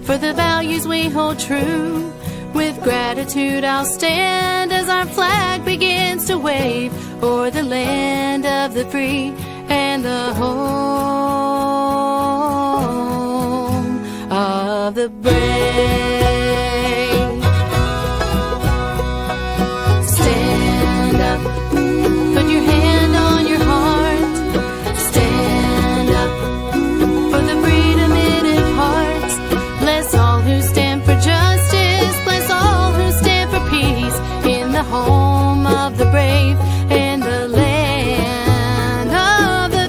for the values we hold true. With gratitude I'll stand as our flag begins to wave o'er the land of the free and the home of the brave. Stand up, put your hand on your heart. Stand up for the freedom it imparts. Bless all who stand for justice. Bless all who stand for peace in the home of the brave and the land of the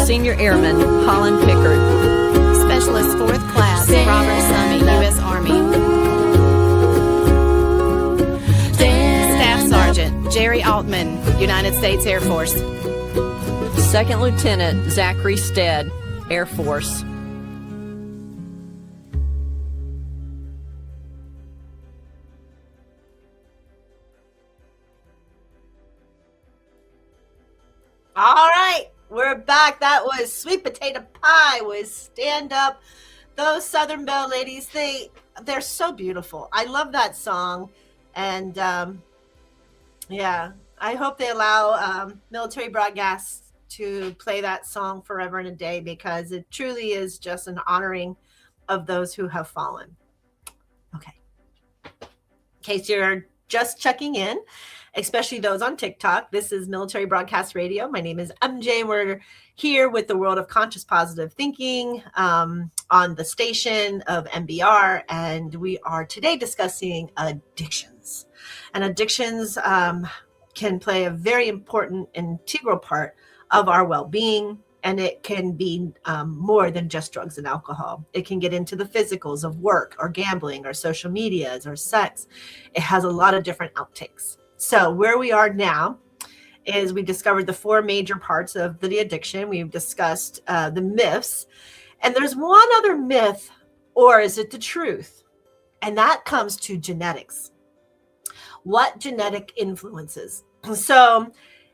Senior Airman Holland Pickard. Specialist 4th Class Robert Summey, U.S. Army. Staff Sergeant Jerry Altman, United States Air Force. Second Lieutenant Zachary Stead, Air Force. All right, we're back. That was Sweet Potato Pie with Stand Up. Those Southern Belle ladies, they're so beautiful. I love that song. And yeah, I hope they allow military broadcasts to play that song forever and a day, because it truly is just an honoring of those who have fallen. Okay. In case you're just checking in, especially those on TikTok, this is Military Broadcast Radio. My name is MJ. We're here with the World of Conscious Positive Thinking on the station of MBR, and we are today discussing addictions. And addictions can play a very important, integral part of our well-being, and it can be more than just drugs and alcohol. It can get into the physicals of work or gambling or social medias or sex. It has a lot of different outtakes. So where we are now is we discovered the 4 major parts of the addiction. We've discussed the myths, and there's one other myth, or is it the truth? And that comes to genetics. What genetic influences? So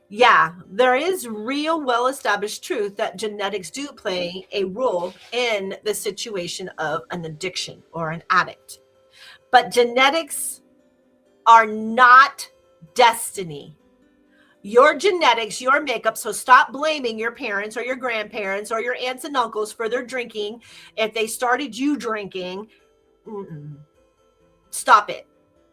yeah, there is real well-established truth that genetics do play a role in the situation of an addiction or an addict. But genetics are not destiny. Your genetics, your makeup, so stop blaming your parents or your grandparents or your aunts and uncles for their drinking. If they started you drinking, stop it.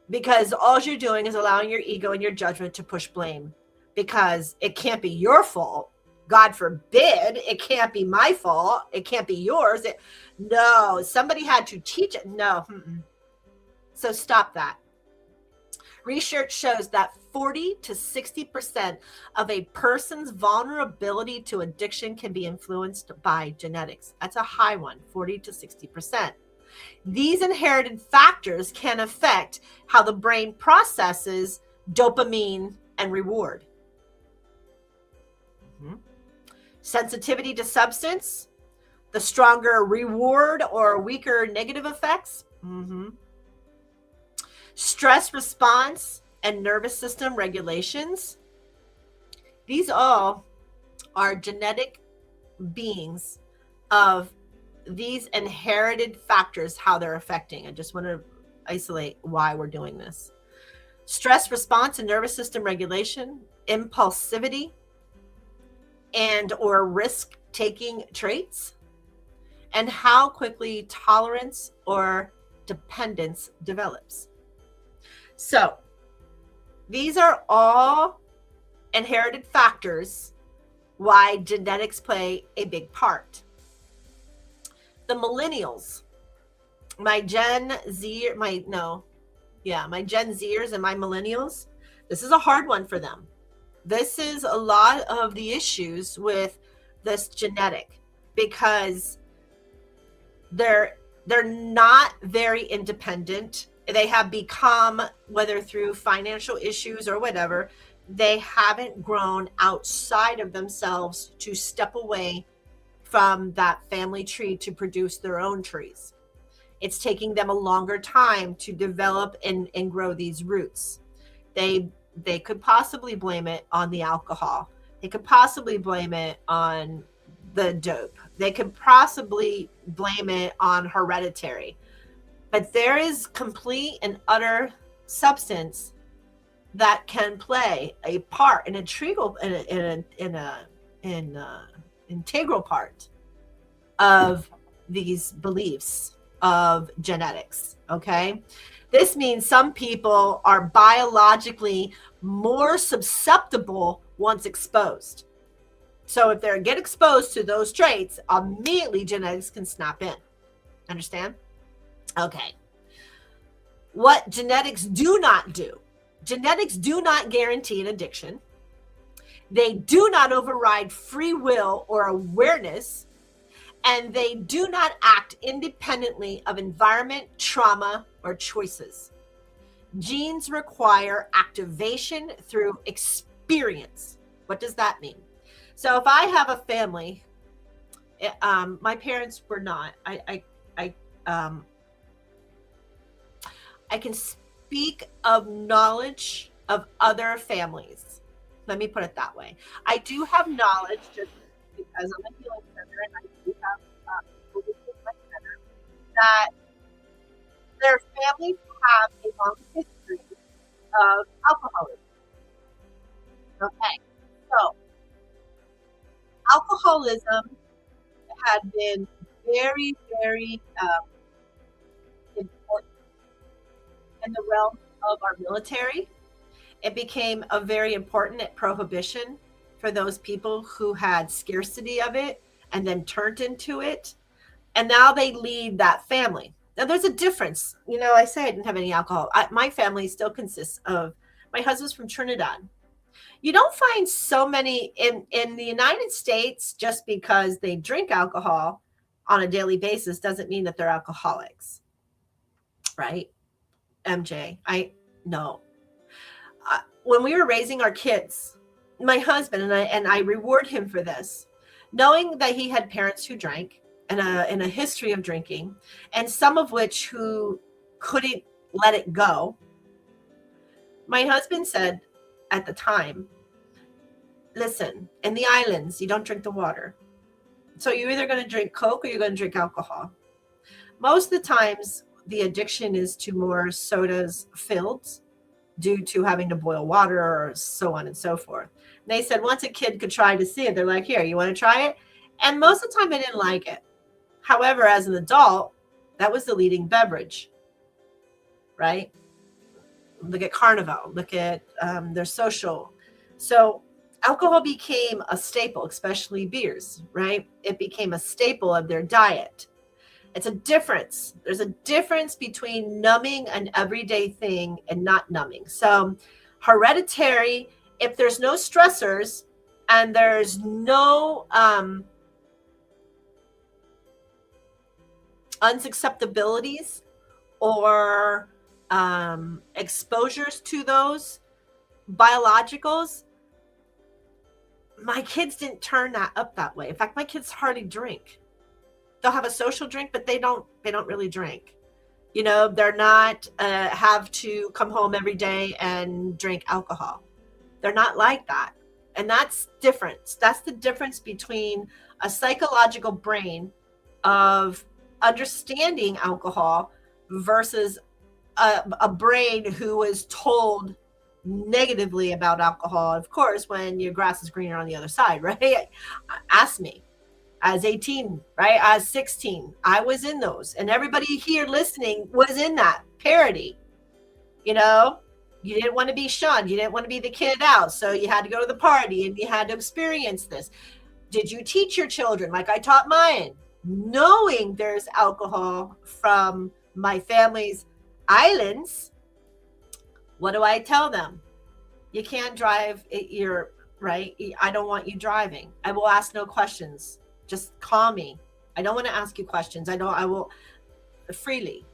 Because all you're doing is allowing your ego and your judgment to push blame. Because it can't be your fault. God forbid, it can't be my fault. It can't be yours. No, somebody had to teach it. No. So stop that. Research shows that 40 to 60% of a person's vulnerability to addiction can be influenced by genetics. That's a high one, 40 to 60%. These inherited factors can affect how the brain processes dopamine and reward. Sensitivity to substance, the stronger reward or weaker negative effects. Stress response and nervous system regulations. These all are genetic beings of these inherited factors, how they're affecting. I just want to isolate why we're doing this. Stress response and nervous system regulation, impulsivity and or risk-taking traits, and how quickly tolerance or dependence develops. So these are all inherited factors why genetics play a big part. The millennials, my Gen Zers and my millennials, this is a hard one for them. This is a lot of the issues with this genetic, because they're not very independent. They have become, whether through financial issues or whatever, they haven't grown outside of themselves to step away from that family tree to produce their own trees. It's taking them a longer time to develop and grow these roots. They could possibly blame it on the alcohol. They could possibly blame it on the dope. They could possibly blame it on hereditary. But there is complete and utter substance that can play a part, an integral part of these beliefs of genetics. Okay. This means some people are biologically more susceptible once exposed. So if they get exposed to those traits, immediately genetics can snap in. Understand? Okay. What genetics do not do. Genetics do not guarantee an addiction. They do not override free will or awareness. And they do not act independently of environment, trauma, or choices. Genes require activation through experience. What does that mean? So if I have a family, my parents were not. I can speak of knowledge of other families. Let me put it that way. I do have knowledge just because I'm a healing center and I do have that their families have a long history of alcoholism. Okay, so alcoholism had been very, very important in the realm of our military. It became a very important prohibition for those people who had scarcity of it and then turned into it. And now they lead that family. Now there's a difference. You know, I say I didn't have any alcohol. My family still consists of, my husband's from Trinidad. You don't find so many in the United States. Just because they drink alcohol on a daily basis doesn't mean that they're alcoholics. Right? MJ, no. When we were raising our kids, my husband and I reward him for this, knowing that he had parents who drank and a history of drinking, and some of which who couldn't let it go. My husband said at the time, listen, in the islands, you don't drink the water. So you're either going to drink Coke or you're going to drink alcohol. Most of the times, the addiction is to more sodas filled due to having to boil water or so on and so forth. And they said once a kid could try to see it, they're like, here, you want to try it? And most of the time I didn't like it. However, as an adult, that was the leading beverage, right? Look at Carnival, look at their social. So alcohol became a staple, especially beers, right? It became a staple of their diet. It's a difference. There's a difference between numbing an everyday thing and not numbing. So hereditary, if there's no stressors and there's no unsusceptibilities or exposures to those biologicals, my kids didn't turn that up that way. In fact, my kids hardly drink. They'll have a social drink, but they don't really drink. You know, they're not have to come home every day and drink alcohol. They're not like that. And that's different. That's the difference between a psychological brain of understanding alcohol versus a brain who was told negatively about alcohol. Of course, when your grass is greener on the other side, right? Ask me. I was 18, right? I was 16. I was in those. And everybody here listening was in that parody. You know, you didn't want to be shunned. You didn't want to be the kid out. So you had to go to the party and you had to experience this. Did you teach your children like I taught mine? Knowing there's alcohol from my family's islands, what do I tell them? You can't drive. You're right. I don't want you driving. I will ask no questions. Just call me. I don't want to ask you questions. I will freely.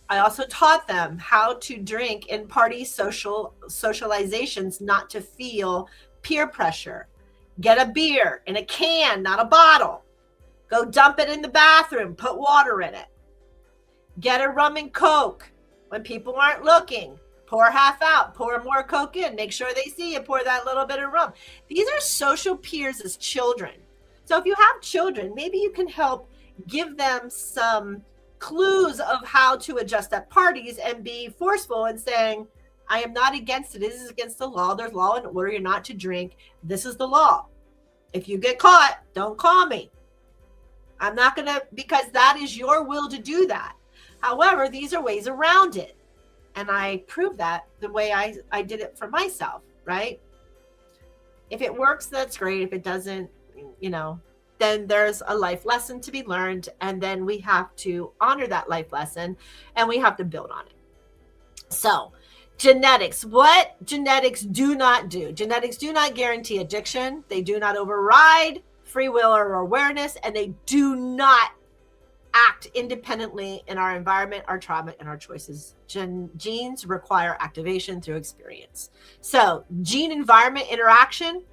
I also taught them how to drink in party socializations, not to feel peer pressure. Get a beer in a can, not a bottle. Go dump it in the bathroom. Put water in it. Get a rum and Coke when people aren't looking. Pour half out. Pour more Coke in. Make sure they see you. Pour that little bit of rum. These are social peers as children. So if you have children, maybe you can help give them some clues of how to adjust at parties and be forceful in saying, I am not against it. This is against the law. There's law and order. You're not to drink. This is the law. If you get caught, don't call me. I'm not going to, because that is your will to do that. However, these are ways around it. And I proved that the way I did it for myself, right? If it works, that's great. If it doesn't, then there's a life lesson to be learned. And then we have to honor that life lesson and we have to build on it. So genetics, what genetics do not do. Genetics do not guarantee addiction. They do not override free will or awareness, and they do not act independently in our environment, our trauma, and our choices. Genes require activation through experience. So gene-environment interaction,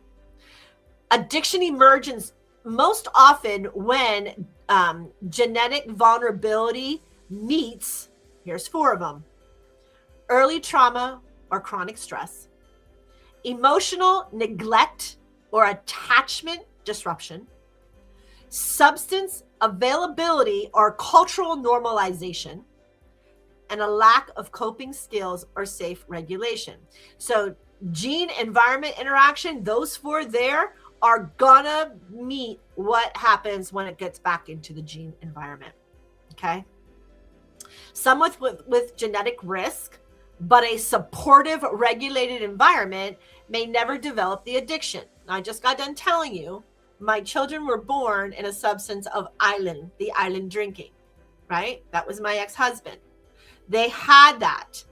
addiction emerges most often when genetic vulnerability meets, here's 4 of them: early trauma or chronic stress, emotional neglect or attachment disruption, substance availability or cultural normalization, and a lack of coping skills or safe regulation. So gene environment interaction, those 4 there are gonna meet what happens when it gets back into the gene environment. Okay. Some with genetic risk, but a supportive, regulated environment may never develop the addiction. I just got done telling you, my children were born in a substance of the island drinking, right? That was my ex-husband. They had that.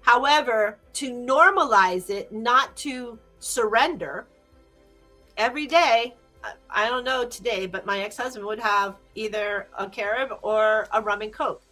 However, to normalize it, not to surrender, every day, I don't know today, but my ex-husband would have either a Carib or a rum and Coke,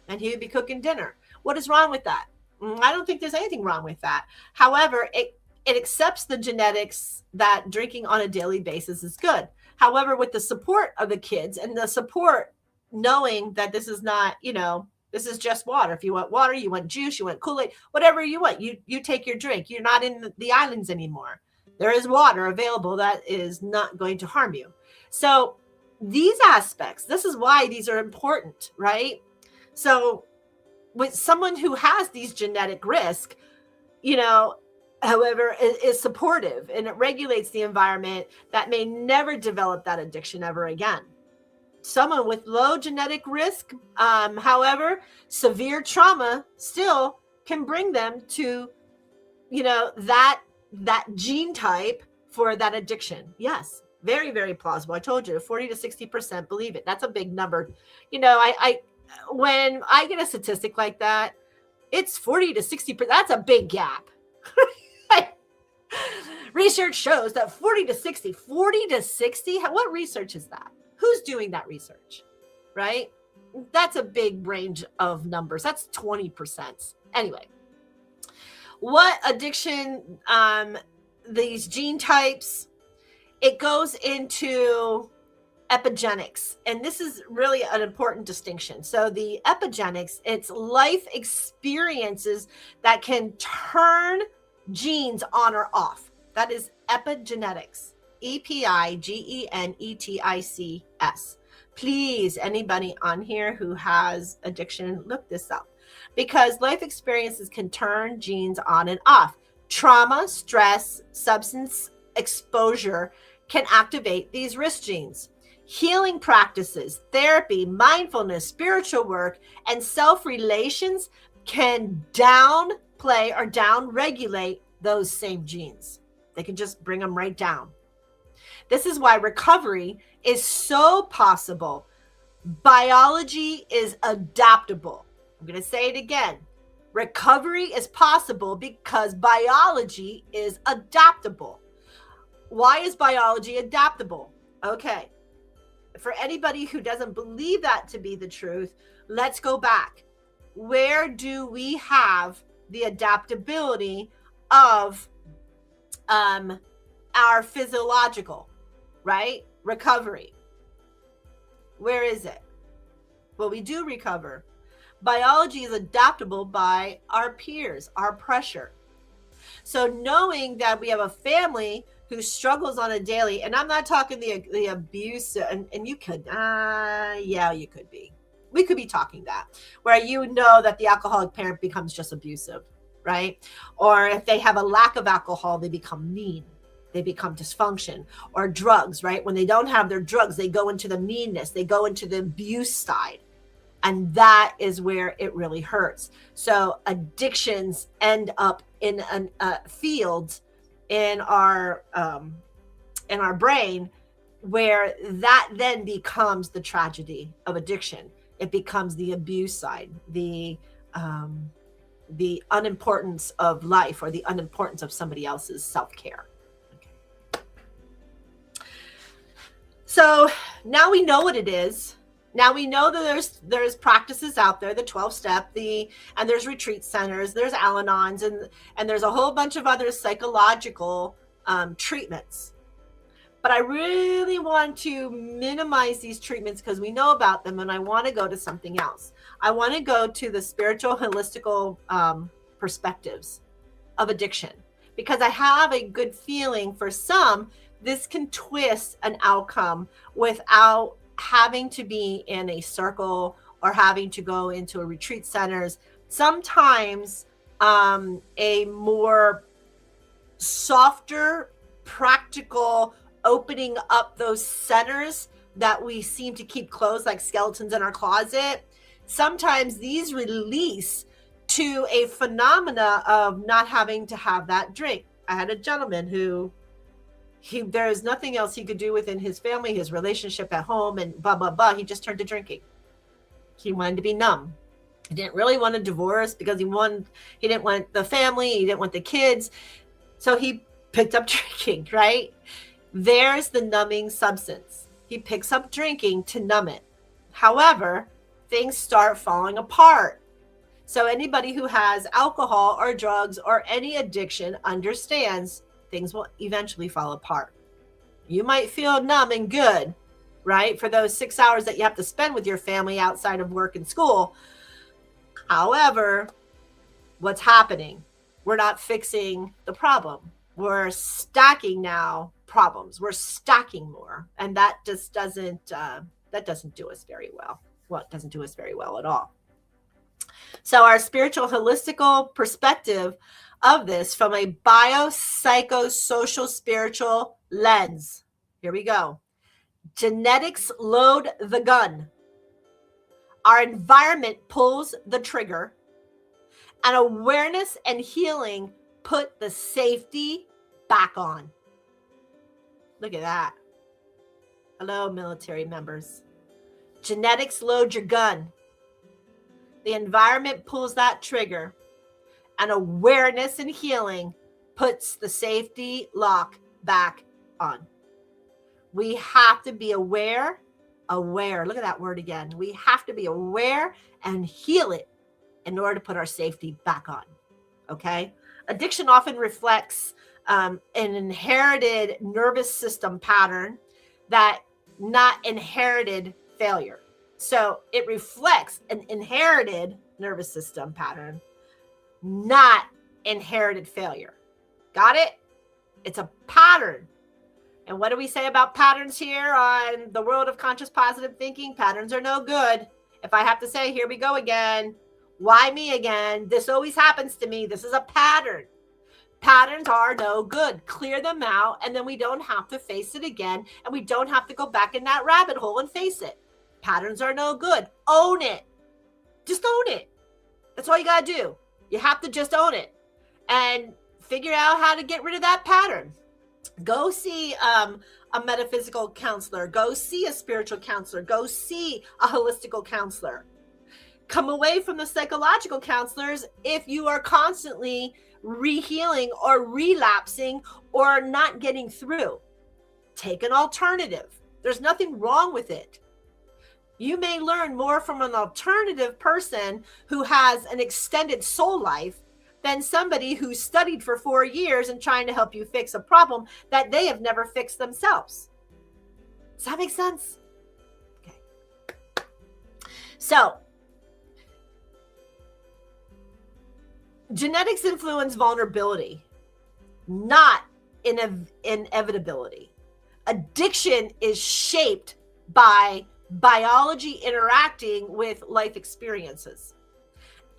and he would be cooking dinner. What is wrong with that? I don't think there's anything wrong with that. However, it accepts the genetics that drinking on a daily basis is good. However, with the support of the kids and the support knowing that this is not, this is just water. If you want water, you want juice, you want Kool-Aid, whatever you want, you take your drink. You're not in the islands anymore. There is water available that is not going to harm you. So these aspects, this is why these are important, right? So with someone who has these genetic risk, however, is supportive and it regulates the environment, that may never develop that addiction ever again. Someone with low genetic risk, however, severe trauma still can bring them to, that gene type for that addiction. Yes, very, very plausible. I told you, 40 to 60% believe it. That's a big number. When I get a statistic like that, it's 40 to 60%. That's a big gap. Research shows that 40 to 60, what research is that? Who's doing that research, right? That's a big range of numbers. That's 20%. Anyway, what addiction, these gene types, it goes into epigenetics. And this is really an important distinction. So the epigenetics, it's life experiences that can turn genes on or off. That is epigenetics. EPIGENETICS. Please, anybody on here who has addiction, look this up, because life experiences can turn genes on and off. Trauma, stress, substance exposure can activate these risk genes. Healing practices, therapy, mindfulness, spiritual work, and self-relations can downplay or downregulate those same genes. They can just bring them right down. This is why recovery is so possible. Biology is adaptable. I'm going to say it again. Recovery is possible because biology is adaptable. Why is biology adaptable? Okay. For anybody who doesn't believe that to be the truth, let's go back. Where do we have the adaptability of our physiological, right? Recovery. Where is it? Well, we do recover. Biology is adaptable by our peers, our pressure. So knowing that we have a family who struggles on a daily, and I'm not talking the abuse, and you could, you could be. We could be talking that, where that the alcoholic parent becomes just abusive, right? Or if they have a lack of alcohol, they become mean. They become dysfunction. Or drugs, right? When they don't have their drugs, they go into the meanness. They go into the abuse side. And that is where it really hurts. So addictions end up in fields in our brain where that then becomes the tragedy of addiction. It becomes the abuse side, the unimportance of life or the unimportance of somebody else's self-care. Okay. So now we know what it is. Now we know that there's practices out there, the 12-step, and there's retreat centers, there's Al-Anons, and there's a whole bunch of other psychological treatments. But I really want to minimize these treatments because we know about them, and I want to go to something else. I want to go to the spiritual, holistical perspectives of addiction, because I have a good feeling for some, this can twist an outcome without having to be in a circle or having to go into a retreat centers. Sometimes a more softer, practical opening up those centers that we seem to keep closed, like skeletons in our closet. Sometimes these release to a phenomena of not having to have that drink. I had a gentleman who there is nothing else he could do within his family, his relationship at home, and blah, blah, blah. He just turned to drinking. He wanted to be numb. He didn't really want a divorce because he didn't want the family. He didn't want the kids. So he picked up drinking, right? There's the numbing substance. He picks up drinking to numb it. However, things start falling apart. So anybody who has alcohol or drugs or any addiction understands things will eventually fall apart. You might feel numb and good, right? For those 6 hours that you have to spend with your family outside of work and school. However, what's happening? We're not fixing the problem. We're stacking now problems. We're stacking more. And that just doesn't do us very well. Well, it doesn't do us very well at all. So our spiritual holistical perspective of this from a biopsychosocial spiritual lens. Here we go. Genetics load the gun. Our environment pulls the trigger. And awareness and healing put the safety back on. Look at that. Hello, military members. Genetics load your gun. The environment pulls that trigger. And awareness and healing puts the safety lock back on. We have to be aware. Look at that word again. We have to be aware and heal it in order to put our safety back on. Okay? Addiction often reflects an inherited nervous system pattern that not inherited failure. So it reflects an inherited nervous system pattern, not inherited failure. Got it? It's a pattern. And what do we say about patterns here on the world of conscious positive thinking? Patterns are no good. If I have to say, here we go again. Why me again? This always happens to me. This is a pattern. Patterns are no good. Clear them out, and then we don't have to face it again, and we don't have to go back in that rabbit hole and face it. Patterns are no good. Own it. Just own it. That's all you got to do. You have to just own it and figure out how to get rid of that pattern. Go see a metaphysical counselor. Go see a spiritual counselor. Go see a holistical counselor. Come away from the psychological counselors if you are constantly rehealing or relapsing or not getting through. Take an alternative. There's nothing wrong with it. You may learn more from an alternative person who has an extended soul life than somebody who studied for 4 years and trying to help you fix a problem that they have never fixed themselves. Does that make sense? Okay. So, genetics influence vulnerability, not inevitability. Addiction is shaped by biology interacting with life experiences.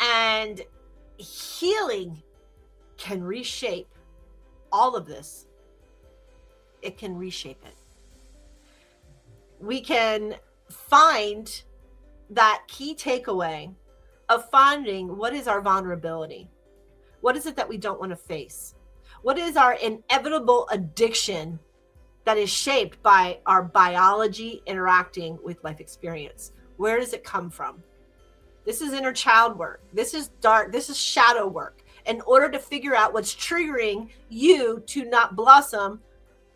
And healing can reshape all of this. It can reshape it. We can find that key takeaway of finding what is our vulnerability. What is it that we don't want to face? What is our inevitable addiction that is shaped by our biology interacting with life experience? Where does it come from? This is inner child work. This is dark. This is shadow work. In order to figure out what's triggering you to not blossom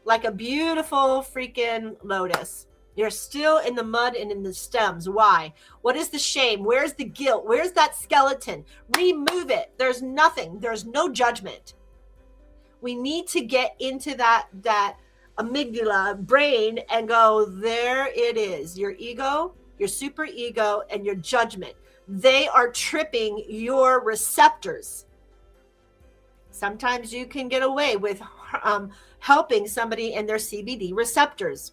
like a beautiful freaking lotus. You're still in the mud and in the stems. Why? What is the shame? Where's the guilt? Where's that skeleton? Remove it. There's nothing. There's no judgment. We need to get into that amygdala brain and go, there it is. Your ego, your super ego, and your judgment. They are tripping your receptors. Sometimes you can get away with helping somebody in their CBD receptors.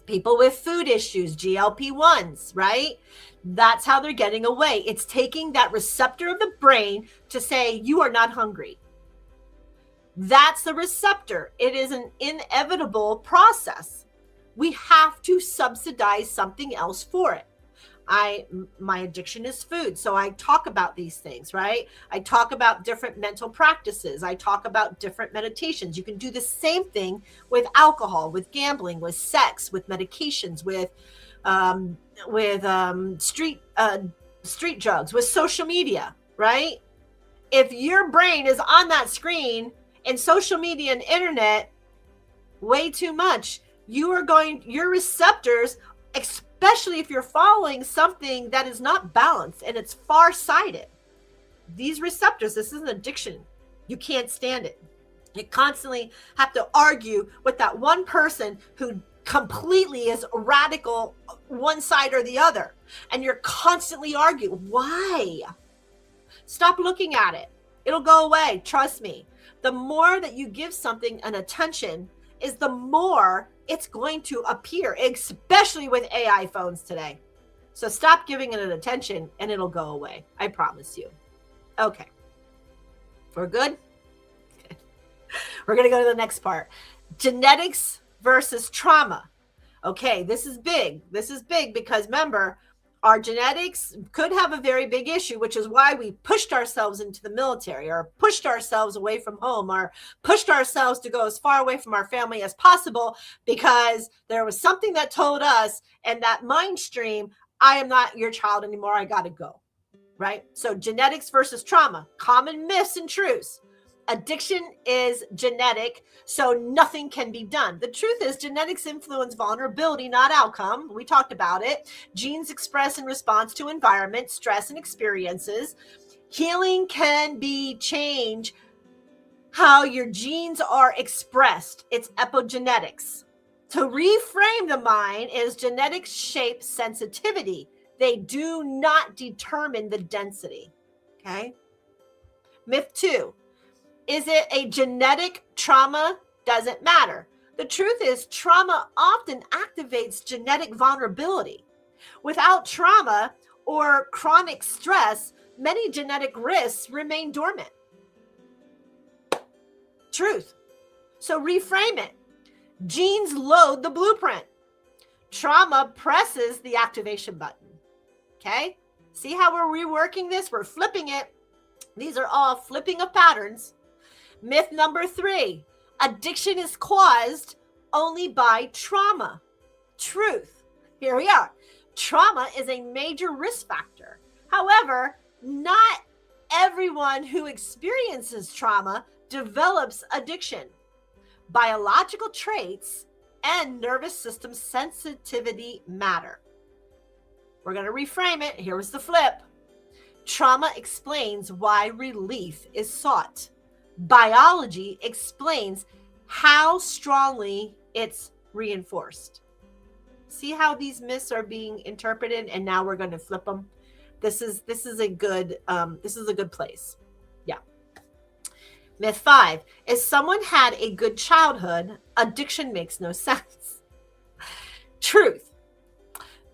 People with food issues, GLP-1s, right? That's how they're getting away. It's taking that receptor of the brain to say, you are not hungry. That's the receptor. It is an inevitable process. We have to subsidize something else for it. My addiction is food. So I talk about these things, right? I talk about different mental practices. I talk about different meditations. You can do the same thing with alcohol, with gambling, with sex, with medications, with street drugs, with social media, right? If your brain is on that screen and social media and internet way too much, your receptors, especially if you're following something that is not balanced and it's far-sighted, these receptors, this is an addiction. You can't stand it. You constantly have to argue with that one person who completely is radical one side or the other, and you're constantly arguing. Why? Stop looking at it. It'll go away. Trust me. The more that you give something an attention is the more it's going to appear, especially with AI phones today. So stop giving it an attention and it'll go away. I promise you. Okay. We're good? Okay. We're going to go to the next part. Genetics versus trauma. Okay, this is big. This is big because remember, our genetics could have a very big issue, which is why we pushed ourselves into the military or pushed ourselves away from home or pushed ourselves to go as far away from our family as possible, because there was something that told us in that mind stream, I am not your child anymore. I got to go. Right? So genetics versus trauma, common myths and truths. Addiction is genetic, so nothing can be done. The truth is genetics influence vulnerability, not outcome. We talked about it. Genes express in response to environment, stress, and experiences. Healing can be change how your genes are expressed. It's epigenetics. To reframe the mind is genetics shape sensitivity. They do not determine the density. Okay. Myth 2. Is it a genetic trauma? Doesn't matter. The truth is trauma often activates genetic vulnerability. Without trauma or chronic stress, many genetic risks remain dormant. Truth. So reframe it. Genes load the blueprint. Trauma presses the activation button. Okay? See how we're reworking this? We're flipping it. These are all flipping of patterns. Myth number 3, addiction is caused only by trauma. Truth. Here we are. Trauma is a major risk factor. However, not everyone who experiences trauma develops addiction. Biological traits and nervous system sensitivity matter. We're going to reframe it. Here was the flip. Trauma explains why relief is sought. Biology explains how strongly it's reinforced. See how these myths are being interpreted, and now we're going to flip them. This is a good place. Yeah. Myth 5. If someone had a good childhood, addiction makes no sense. Truth.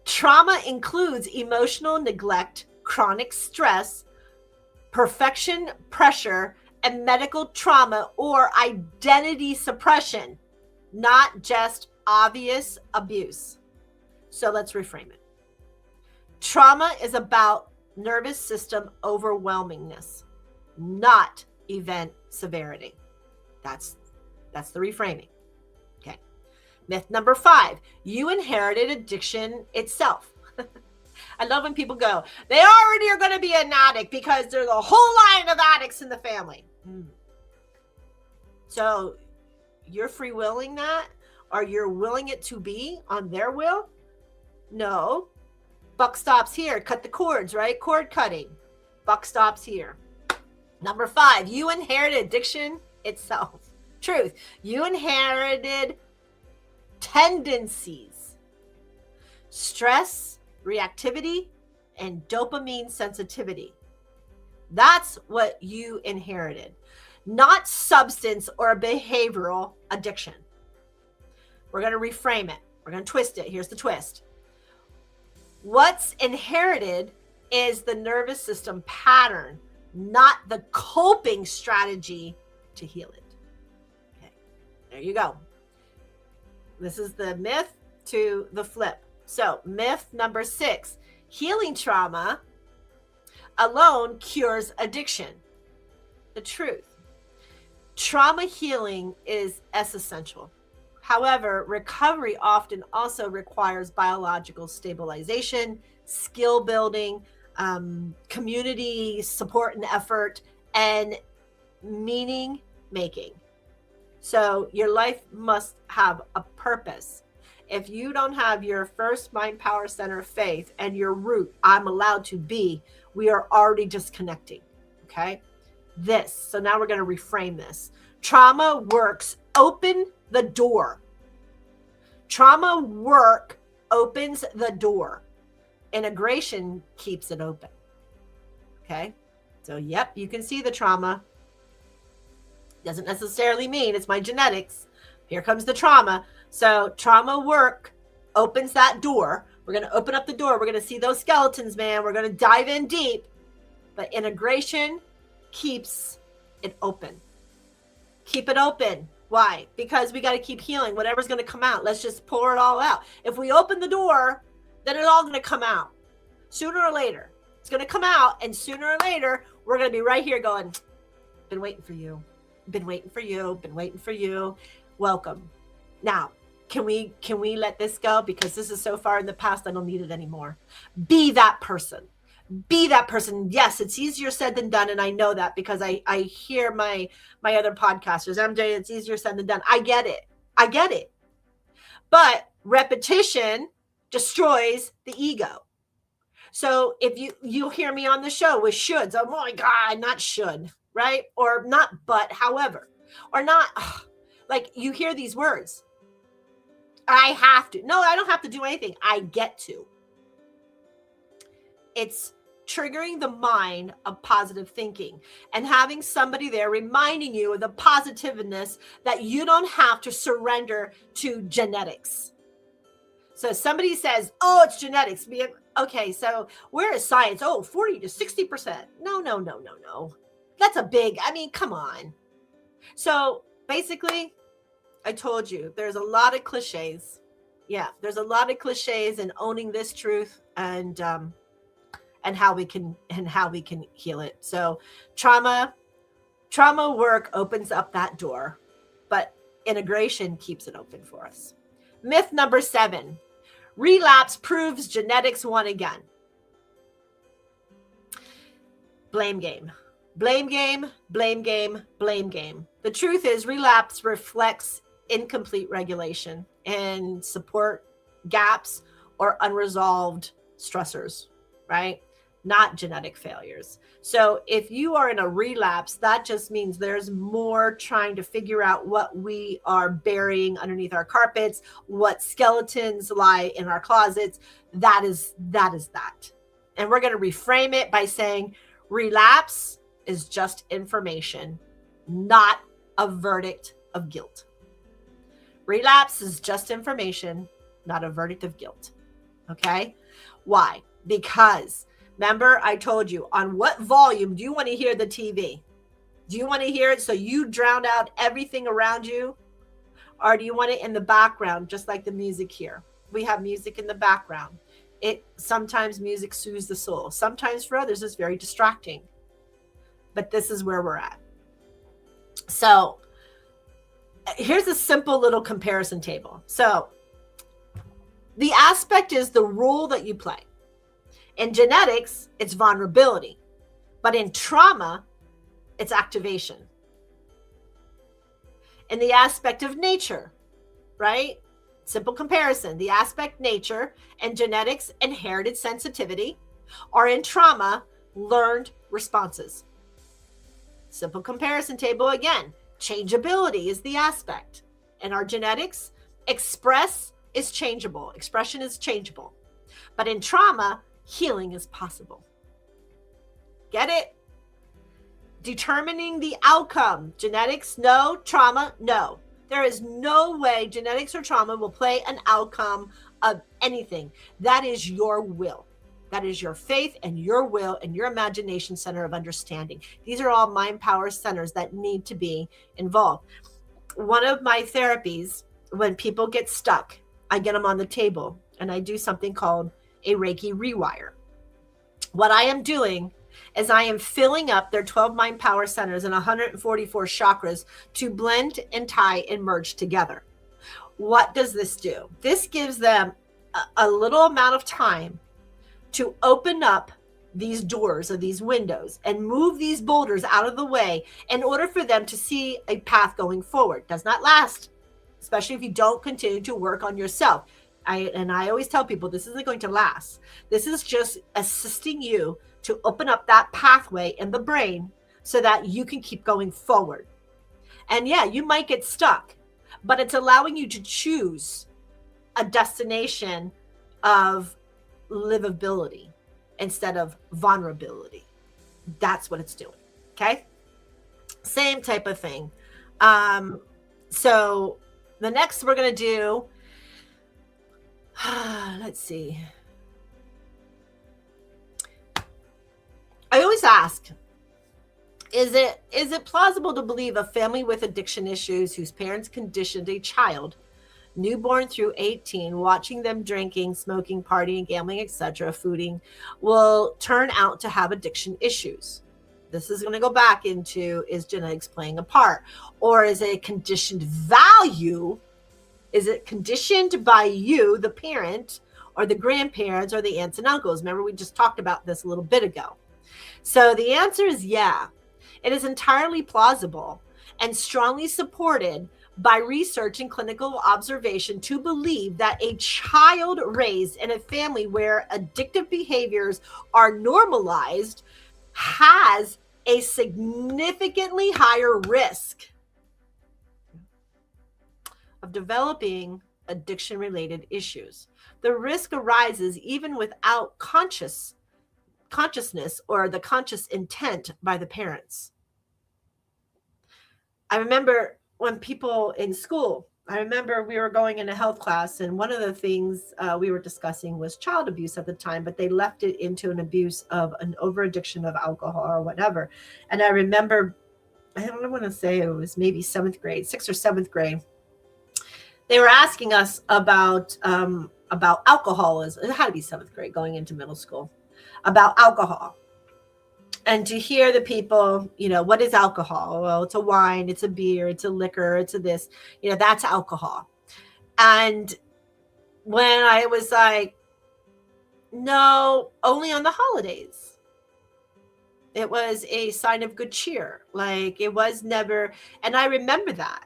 Trauma includes emotional neglect, chronic stress, perfection pressure, and medical trauma or identity suppression, not just obvious abuse. So let's reframe it. Trauma is about nervous system overwhelmingness, not event severity. That's the reframing. Okay. Myth number 5, you inherited addiction itself. I love when people go, they already are going to be an addict because there's a whole line of addicts in the family. So you're free willing that, or you're willing it to be on their will? No. Buck stops here. Cut the cords, right? Cord cutting. Buck stops here. Number 5, you inherited addiction itself. Truth. You inherited tendencies, stress, reactivity, and dopamine sensitivity. That's what you inherited, not substance or behavioral addiction. We're going to reframe it. We're going to twist it. Here's the twist. What's inherited is the nervous system pattern, not the coping strategy to heal it. There you go. This is the myth to the flip. So myth number 6, healing trauma alone cures addiction. The truth. Trauma healing is essential. However, recovery often also requires biological stabilization, skill building, community support and effort, and meaning making. So your life must have a purpose. If you don't have your first mind power center of faith and your root, I'm allowed to be, we are already disconnecting. Okay. So now we're going to reframe this. Trauma works open the door. Trauma work opens the door. Integration keeps it open. Okay. So, yep, you can see the trauma. Doesn't necessarily mean it's my genetics. Here comes the trauma. So trauma work opens that door. We're going to open up the door. We're going to see those skeletons, man. We're going to dive in deep. But integration keeps it open. Keep it open. Why? Because we got to keep healing. Whatever's going to come out, let's just pour it all out. If we open the door, then it's all going to come out. Sooner or later. It's going to come out. And sooner or later, we're going to be right here going, been waiting for you. Been waiting for you. Been waiting for you. Welcome. Now, can we let this go? Because this is so far in the past, I don't need it anymore. Be that person. Be that person. Yes, it's easier said than done. And I know that because I hear my other podcasters, MJ, it's easier said than done. I get it. I get it. But repetition destroys the ego. So if you hear me on the show with shoulds, oh my God, not should, right? Or not, but however, or not, like you hear these words. I have to. No, I don't have to do anything. I get to. It's triggering the mind of positive thinking and having somebody there reminding you of the positiveness that you don't have to surrender to genetics. So somebody says, oh, it's genetics. Okay, so where is science? Oh, 40 to 60%. No. That's a big, come on. So basically, I told you, there's a lot of cliches. Yeah, there's a lot of cliches in owning this truth and how we can heal it. So trauma work opens up that door, but integration keeps it open for us. Myth number 7, relapse proves genetics won again. Blame game. Blame game, blame game, blame game. The truth is relapse reflects incomplete regulation and support gaps or unresolved stressors, right? Not genetic failures. So if you are in a relapse, that just means there's more trying to figure out what we are burying underneath our carpets, what skeletons lie in our closets. That is that. And we're going to reframe it by saying relapse is just information, not a verdict of guilt. Relapse is just information, not a verdict of guilt. Okay? Why? Because remember, I told you, on what volume do you want to hear the TV? Do you want to hear it so you drown out everything around you? Or do you want it in the background, just like the music here? We have music in the background. Sometimes music soothes the soul. Sometimes for others, it's very distracting. But this is where we're at. So here's a simple little comparison table. So the aspect is the role that you play. In genetics, it's vulnerability. But in trauma, it's activation. In the aspect of nature, right? Simple comparison. The aspect nature and genetics, inherited sensitivity, are in trauma, learned responses. Simple comparison table again. Changeability is the aspect. In our genetics, express is changeable. Expression is changeable. But in trauma, healing is possible. Get it? Determining the outcome. Genetics, no. Trauma, no. There is no way genetics or trauma will play an outcome of anything. That is your will. That is your faith and your will and your imagination center of understanding. These are all mind power centers that need to be involved. one of my therapies, when people get stuck, I get them on the table and I do something called a Reiki rewire. What I am doing is I am filling up their 12 mind power centers and 144 chakras to blend and tie and merge together. What does this do? This gives them a little amount of time to open up these doors or these windows and move these boulders out of the way in order for them to see a path going forward. Does not last, especially if you don't continue to work on yourself. I always tell people this isn't going to last. This is just assisting you to open up that pathway in the brain so that you can keep going forward. And yeah, you might get stuck, but it's allowing you to choose a destination of livability instead of vulnerability. That's what it's doing. Okay. Same type of thing. So the next we're going to do, let's see. I always ask, is it plausible to believe a family with addiction issues whose parents conditioned a child, newborn through 18, watching them drinking, smoking, partying, gambling, etc., fooding, will turn out to have addiction issues? This is going to go back into, is genetics playing a part? Or is it a conditioned value? Is it conditioned by you, the parent, or the grandparents, or the aunts and uncles? Remember, we just talked about this a little bit ago. So the answer is yeah. It is entirely plausible and strongly supported by research and clinical observation to believe that a child raised in a family where addictive behaviors are normalized has a significantly higher risk of developing addiction-related issues. The risk arises even without consciousness or the conscious intent by the parents. I remember when people in school, I remember we were going in a health class, and one of the things we were discussing was child abuse at the time, but they left it into an abuse of an over addiction of alcohol or whatever. And I remember, I don't want to say it was maybe 6th or 7th grade. They were asking us about alcoholism. It had to be 7th grade going into middle school, about alcohol. And to hear the people, what is alcohol? Well, it's a wine, it's a beer, it's a liquor, it's a this, that's alcohol. And when I was like, no, only on the holidays. It was a sign of good cheer. Like, it was never, and I remember that.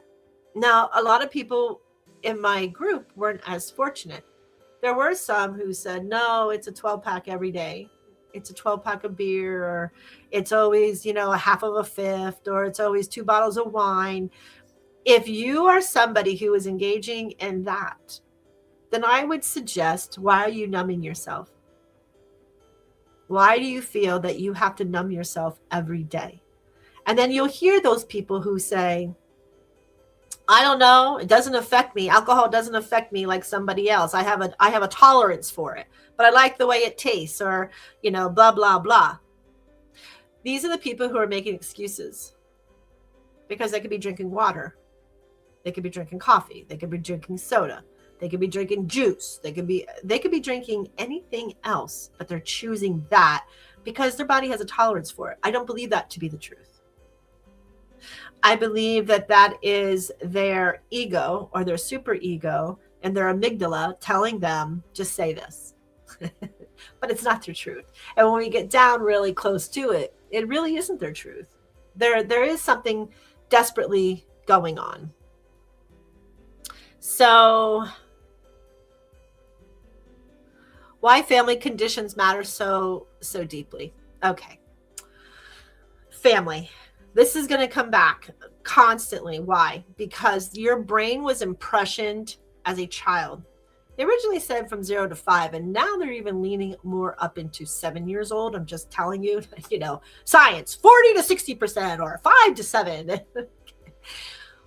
Now, a lot of people in my group weren't as fortunate. There were some who said, no, it's a 12-pack every day. It's a 12-pack of beer, or it's always, a half of a fifth, or it's always 2 bottles of wine. If you are somebody who is engaging in that, then I would suggest, why are you numbing yourself? Why do you feel that you have to numb yourself every day? And then you'll hear those people who say, I don't know, it doesn't affect me. Alcohol doesn't affect me like somebody else. I have a tolerance for it, but I like the way it tastes, or, blah, blah, blah. These are the people who are making excuses, because they could be drinking water. They could be drinking coffee. They could be drinking soda. They could be drinking juice. They could be drinking anything else, but they're choosing that because their body has a tolerance for it. I don't believe that to be the truth. I believe that is their ego, or their super ego, and their amygdala telling them, just say this. But it's not their truth. And when we get down really close to it, it really isn't their truth. There is something desperately going on. So, why family conditions matter so deeply? Okay. Family. This is going to come back constantly. Why? Because your brain was impressioned as a child. They originally said from 0 to 5, and now they're even leaning more up into 7 years old. I'm just telling you, science, 40 to 60%, or 5 to 7,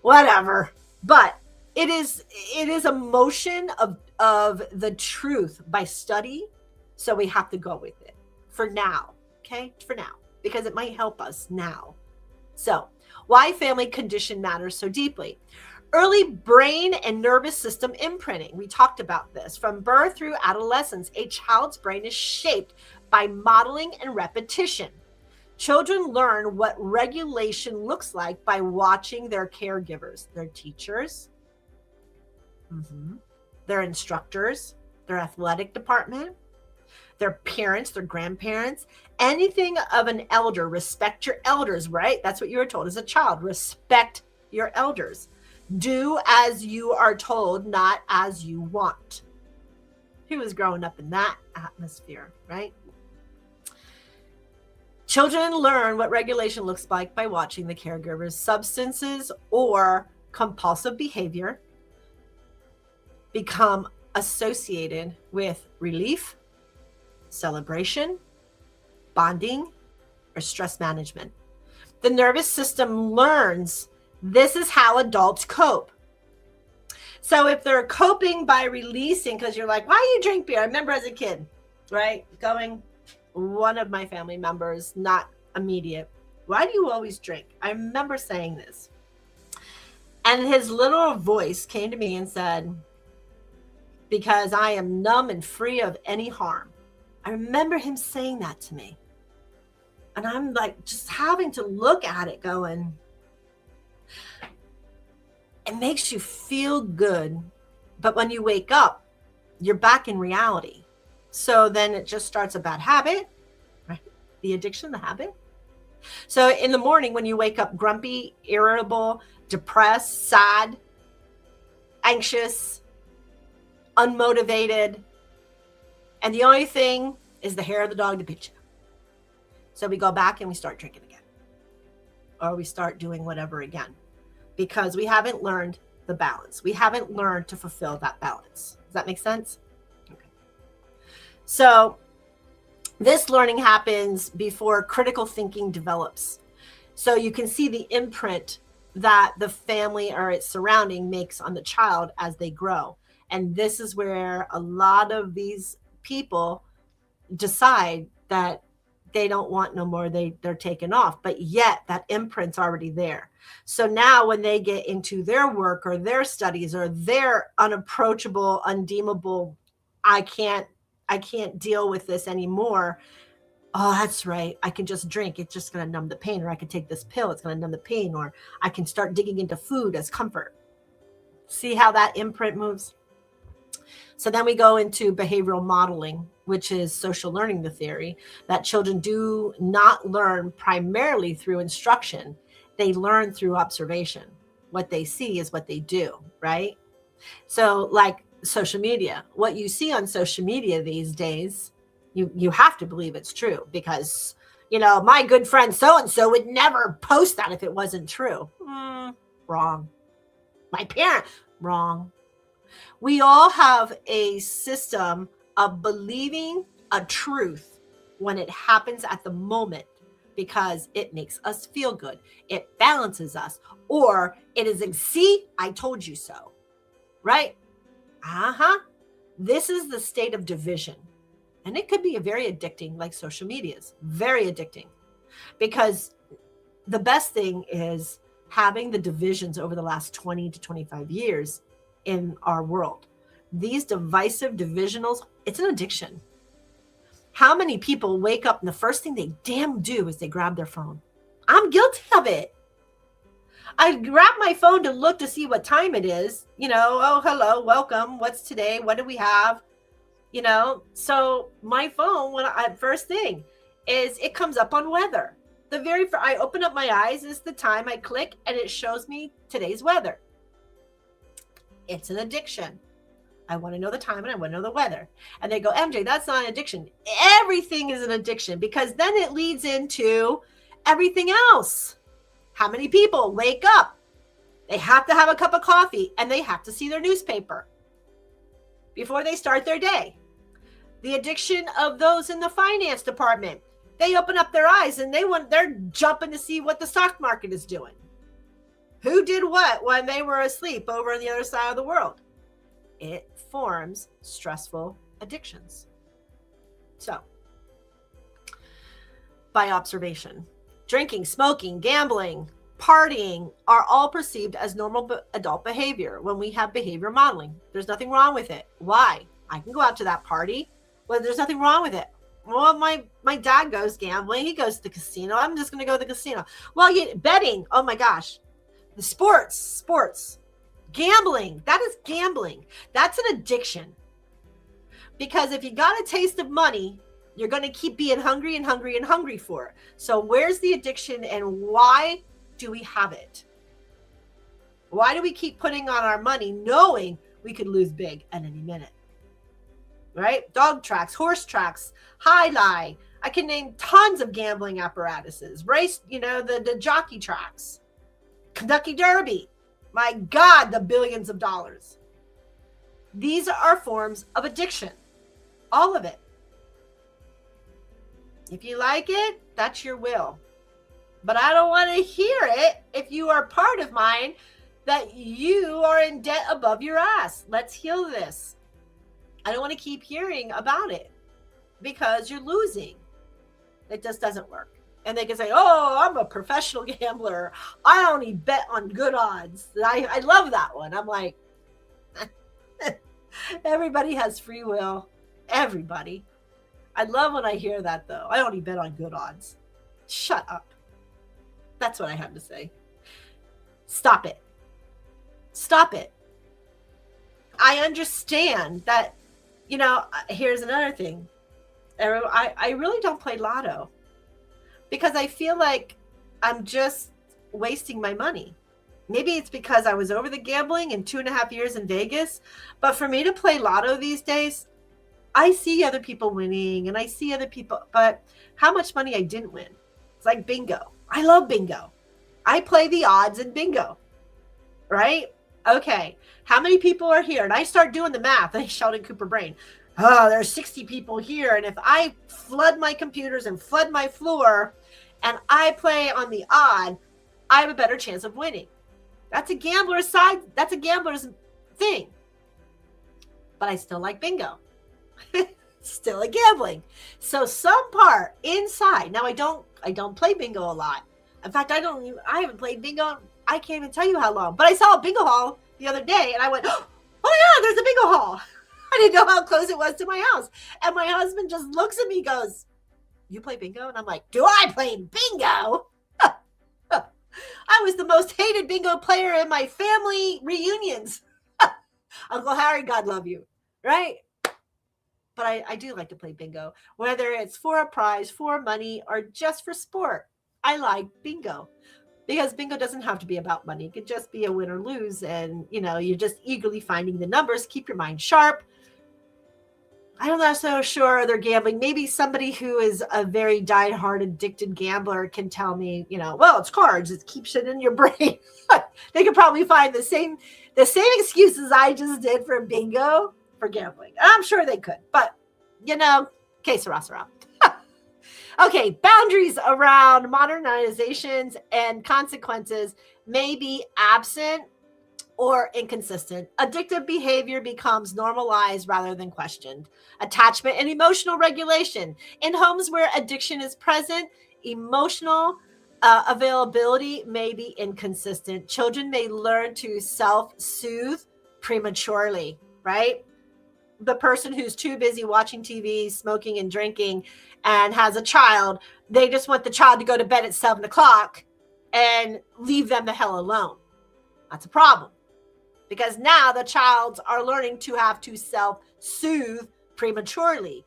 whatever. But it is a motion of the truth by study. So we have to go with it for now. Okay. For now, because it might help us now. So, why family condition matters so deeply? Early brain and nervous system imprinting. We talked about this. From birth through adolescence, a child's brain is shaped by modeling and repetition. Children learn what regulation looks like by watching their caregivers, their teachers, their instructors, their athletic department, their parents, their grandparents, anything of an elder. Respect your elders, right? That's what you were told as a child. Respect your elders. Do as you are told, not as you want. Who was growing up in that atmosphere, right? Children learn what regulation looks like by watching the caregivers. Substances or compulsive behavior become associated with relief, celebration, bonding, or stress management. The nervous system learns this is how adults cope. So if they're coping by releasing, because you're like, why do you drink beer? I remember as a kid, right? One of my family members, not immediate, why do you always drink? I remember saying this. And his little voice came to me and said, because I am numb and free of any harm. I remember him saying that to me. And I'm like, just having to look at it going, it makes you feel good. But when you wake up, you're back in reality. So then it just starts a bad habit, right? The addiction, the habit. So in the morning, when you wake up grumpy, irritable, depressed, sad, anxious, unmotivated, and the only thing is the hair of the dog to beat you. So we go back and we start drinking again, or we start doing whatever again, because we haven't learned the balance. We haven't learned to fulfill that balance. Does that make sense? Okay. So this learning happens before critical thinking develops. So you can see the imprint that the family or its surrounding makes on the child as they grow. And this is where a lot of these people decide that they don't want no more, they're taken off, but yet that imprint's already there. So now when they get into their work or their studies or their unapproachable, undeemable, I can't deal with this anymore. Oh, that's right. I can just drink. It's just going to numb the pain. Or I can take this pill. It's going to numb the pain. Or I can start digging into food as comfort. See how that imprint moves? So then we go into behavioral modeling, which is social learning, the theory that children do not learn primarily through instruction. They learn through observation. What they see is what they do, right? So like social media, what you see on social media these days, you have to believe it's true because, my good friend so-and-so would never post that if it wasn't true. Wrong. My parent, wrong. We all have a system of believing a truth when it happens at the moment because it makes us feel good. It balances us, or it is see, I told you so, right? This is the state of division. And it could be very addicting, like social media is very addicting, because the best thing is having the divisions over the last 20 to 25 years in our world. These divisive divisionals, it's an addiction. How many people wake up and the first thing they damn do is they grab their phone? I'm guilty of it. I grab my phone to look to see what time it is. Oh, hello, welcome. What's today? What do we have? So my phone, first thing is it comes up on weather. I open up my eyes, is the time, I click and it shows me today's weather. It's an addiction. I want to know the time and I want to know the weather. And they go, MJ, that's not an addiction. Everything is an addiction because then it leads into everything else. How many people wake up? They have to have a cup of coffee and they have to see their newspaper before they start their day. The addiction of those in the finance department. They open up their eyes and they're jumping to see what the stock market is doing. Who did what when they were asleep over on the other side of the world? It forms stressful addictions. So, by observation, drinking, smoking, gambling, partying are all perceived as normal adult behavior when we have behavior modeling. There's nothing wrong with it. Why? I can go out to that party. Well, there's nothing wrong with it. Well, my dad goes gambling. He goes to the casino. I'm just going to go to the casino. Well, betting. Oh my gosh. The sports, gambling. That is gambling. That's an addiction. Because if you got a taste of money, you're going to keep being hungry and hungry and hungry for it. So where's the addiction and why do we have it? Why do we keep putting on our money knowing we could lose big at any minute? Right? Dog tracks, horse tracks, high lie. I can name tons of gambling apparatuses. Race, the jockey tracks. Kentucky Derby. My God, the billions of dollars. These are forms of addiction. All of it. If you like it, that's your will. But I don't want to hear it if you are part of mine that you are in debt above your ass. Let's heal this. I don't want to keep hearing about it because you're losing. It just doesn't work. And they can say, oh, I'm a professional gambler. I only bet on good odds. I love that one. I'm like, everybody has free will. Everybody. I love when I hear that, though. I only bet on good odds. Shut up. That's what I have to say. Stop it. Stop it. I understand that, here's another thing. I really don't play lotto because I feel like I'm just wasting my money. Maybe it's because I was over the gambling in 2.5 years in Vegas. But for me to play lotto these days, I see other people winning and I see other people, but how much money I didn't win. It's like bingo. I love bingo. I play the odds in bingo, right? Okay. How many people are here? And I start doing the math. I Sheldon Cooper brain. Oh, there's 60 people here. And if I flood my computers and flood my floor and I play on the odd, I have a better chance of winning. That's a gambler's side. That's a gambler's thing. But I still like bingo. Still a gambling. So some part inside. Now I don't play bingo a lot. In fact, I haven't played bingo. I can't even tell you how long. But I saw a bingo hall the other day and I went, oh yeah, there's a bingo hall. I didn't know how close it was to my house. And my husband just looks at me and goes, you play bingo? And I'm like, do I play bingo? I was the most hated bingo player in my family reunions. Uncle Harry, God love you. Right? But I do like to play bingo, whether it's for a prize, for money, or just for sport. I like bingo because bingo doesn't have to be about money. It could just be a win or lose. And, you're just eagerly finding the numbers. Keep your mind sharp. I'm not so sure they're gambling. Maybe somebody who is a very diehard addicted gambler can tell me, well, it's cards. It keeps it in your brain. They could probably find the same excuses I just did for bingo for gambling. I'm sure they could, but que sera, sera. Okay, boundaries around modernizations and consequences may be absent or inconsistent. Addictive behavior becomes normalized rather than questioned. Attachment and emotional regulation. In homes where addiction is present, emotional availability may be inconsistent. Children may learn to self-soothe prematurely, right? The person who's too busy watching TV, smoking and drinking and has a child, they just want the child to go to bed at 7 o'clock and leave them the hell alone. That's a problem because now the childs are learning to have to self-soothe prematurely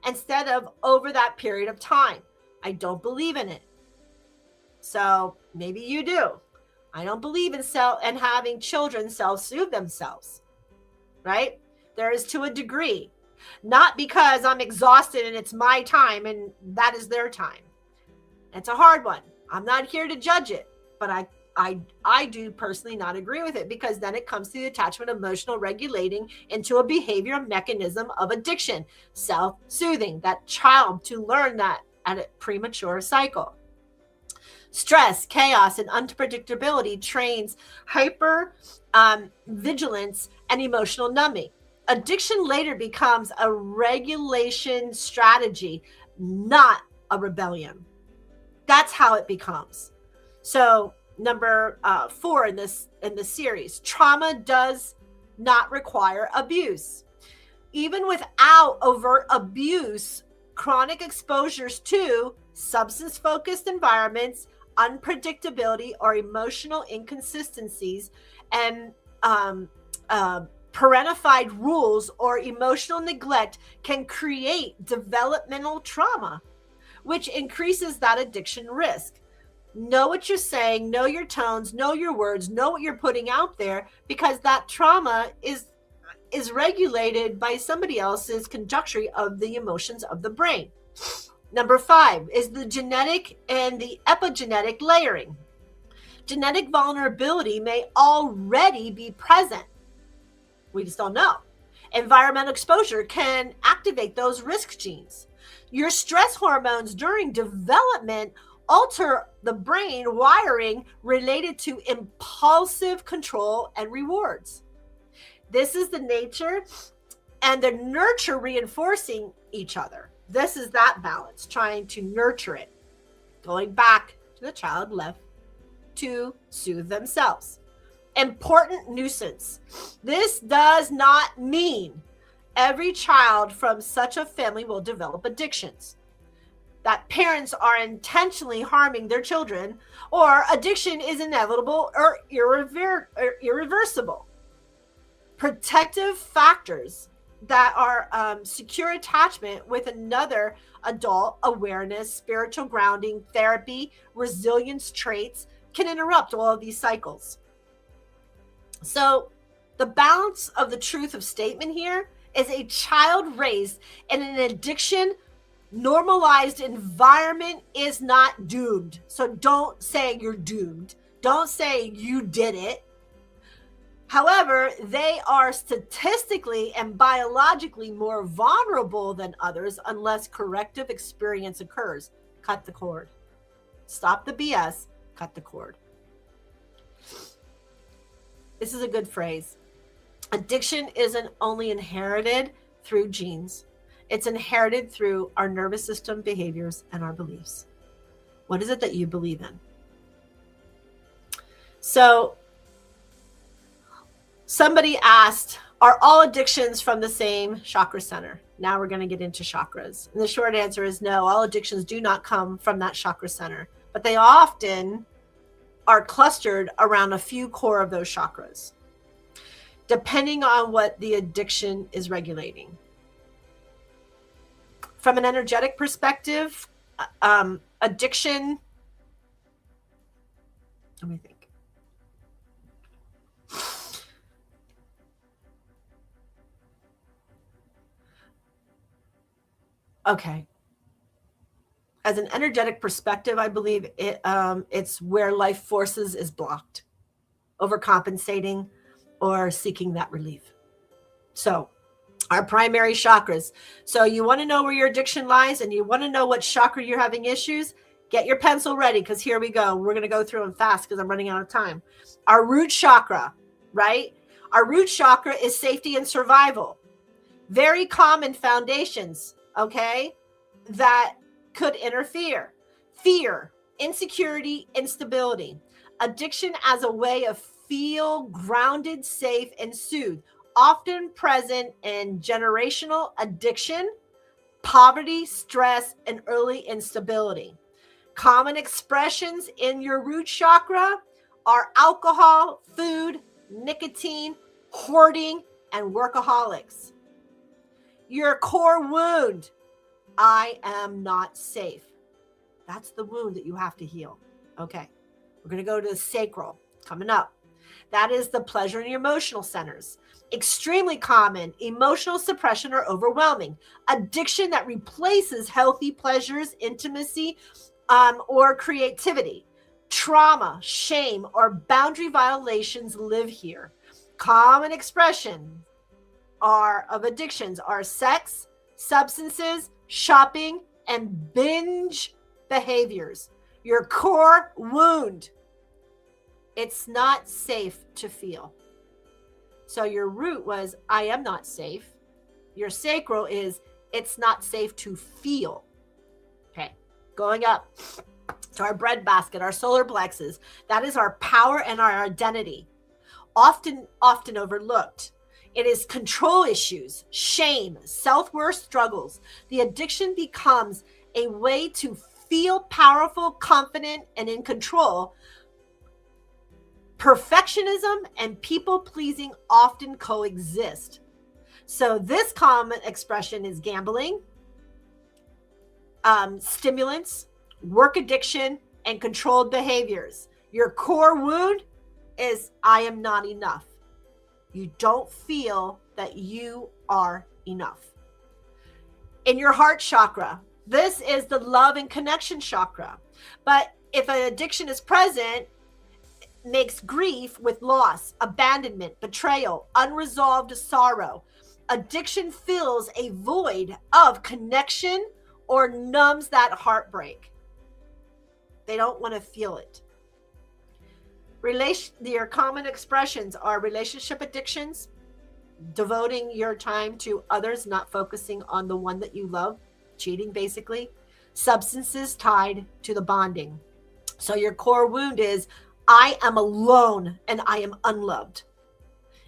instead of over that period of time. I don't believe in it. So maybe you do. I don't believe in having children self-soothe themselves, right? There is to a degree, not because I'm exhausted and it's my time and that is their time. It's a hard one. I'm not here to judge it, but I do personally not agree with it because then it comes to the attachment, emotional regulating into a behavior mechanism of addiction, self-soothing, that child to learn that at a premature cycle. Stress, chaos, and unpredictability trains hyper vigilance and emotional numbing. Addiction later becomes a regulation strategy, not a rebellion. That's how it becomes. So number 4 in this series. Trauma does not require abuse. Even without overt abuse, chronic exposures to substance-focused environments, unpredictability, or emotional inconsistencies, and parentified rules or emotional neglect can create developmental trauma, which increases that addiction risk. Know what you're saying, know your tones, know your words, know what you're putting out there, because that trauma is regulated by somebody else's conjecture of the emotions of the brain. Number 5 is the genetic and the epigenetic layering. Genetic vulnerability may already be present. We just don't know. Environmental exposure can activate those risk genes. Your stress hormones during development alter the brain wiring related to impulsive control and rewards. This is the nature and the nurture reinforcing each other. This is that balance, trying to nurture it, going back to the child left to soothe themselves. Important nuisance. This does not mean every child from such a family will develop addictions, that parents are intentionally harming their children, or addiction is inevitable or irreversible. Protective factors that are secure attachment with another adult, awareness, spiritual grounding, therapy, resilience traits can interrupt all of these cycles. So the balance of the truth of statement here is a child raised in an addiction normalized environment is not doomed. So don't say you're doomed. Don't say you did it. However, they are statistically and biologically more vulnerable than others unless corrective experience occurs. Cut the cord. Stop the BS. Cut the cord. This is a good phrase. Addiction isn't only inherited through genes. It's inherited through our nervous system, behaviors, and our beliefs. What is it that you believe in? So, somebody asked, are all addictions from the same chakra center? Now we're going to get into chakras. And the short answer is no, all addictions do not come from that chakra center, but they often are clustered around a few core of those chakras, depending on what the addiction is regulating. From an energetic perspective, addiction, let me think. Okay. As an energetic perspective, I believe it's where life forces is blocked, overcompensating or seeking that relief. So our primary chakras. So you want to know where your addiction lies and you want to know what chakra you're having issues, get your pencil ready because here we go. We're going to go through them fast because I'm running out of time. Our root chakra, right? Our root chakra is safety and survival. Very common foundations, okay, that could interfere. Fear, insecurity, instability. Addiction as a way of feel grounded, safe, and soothed. Often present in generational addiction, poverty, stress, and early instability. Common expressions in your root chakra are alcohol, food, nicotine, hoarding, and workaholics. Your core wound, I am not safe. That's the wound that you have to heal. Okay, we're going to go to the sacral coming up. That is the pleasure and emotional centers. Extremely common, emotional suppression or overwhelming. Addiction that replaces healthy pleasures, intimacy, or creativity. Trauma, shame, or boundary violations live here. Common expression of addictions are sex, substances, shopping, and binge behaviors. Your core wound. It's not safe to feel. So your root was, I am not safe. Your sacral is, it's not safe to feel. Okay, going up. to our breadbasket, our solar plexus. That is our power and our identity. Often overlooked. It is control issues, shame, self-worth struggles. The addiction becomes a way to feel powerful, confident, and in control. Perfectionism and people-pleasing often coexist. So this common expression is gambling, stimulants, work addiction, and controlled behaviors. Your core wound is I am not enough. You don't feel that you are enough. In your heart chakra, this is the love and connection chakra. But if an addiction is present, makes grief with loss, abandonment, betrayal, unresolved sorrow. Addiction fills a void of connection or numbs that heartbreak. They don't want to feel it. Your common expressions are relationship addictions, devoting your time to others, not focusing on the one that you love, cheating basically, substances tied to the bonding. So your core wound is, I am alone and I am unloved.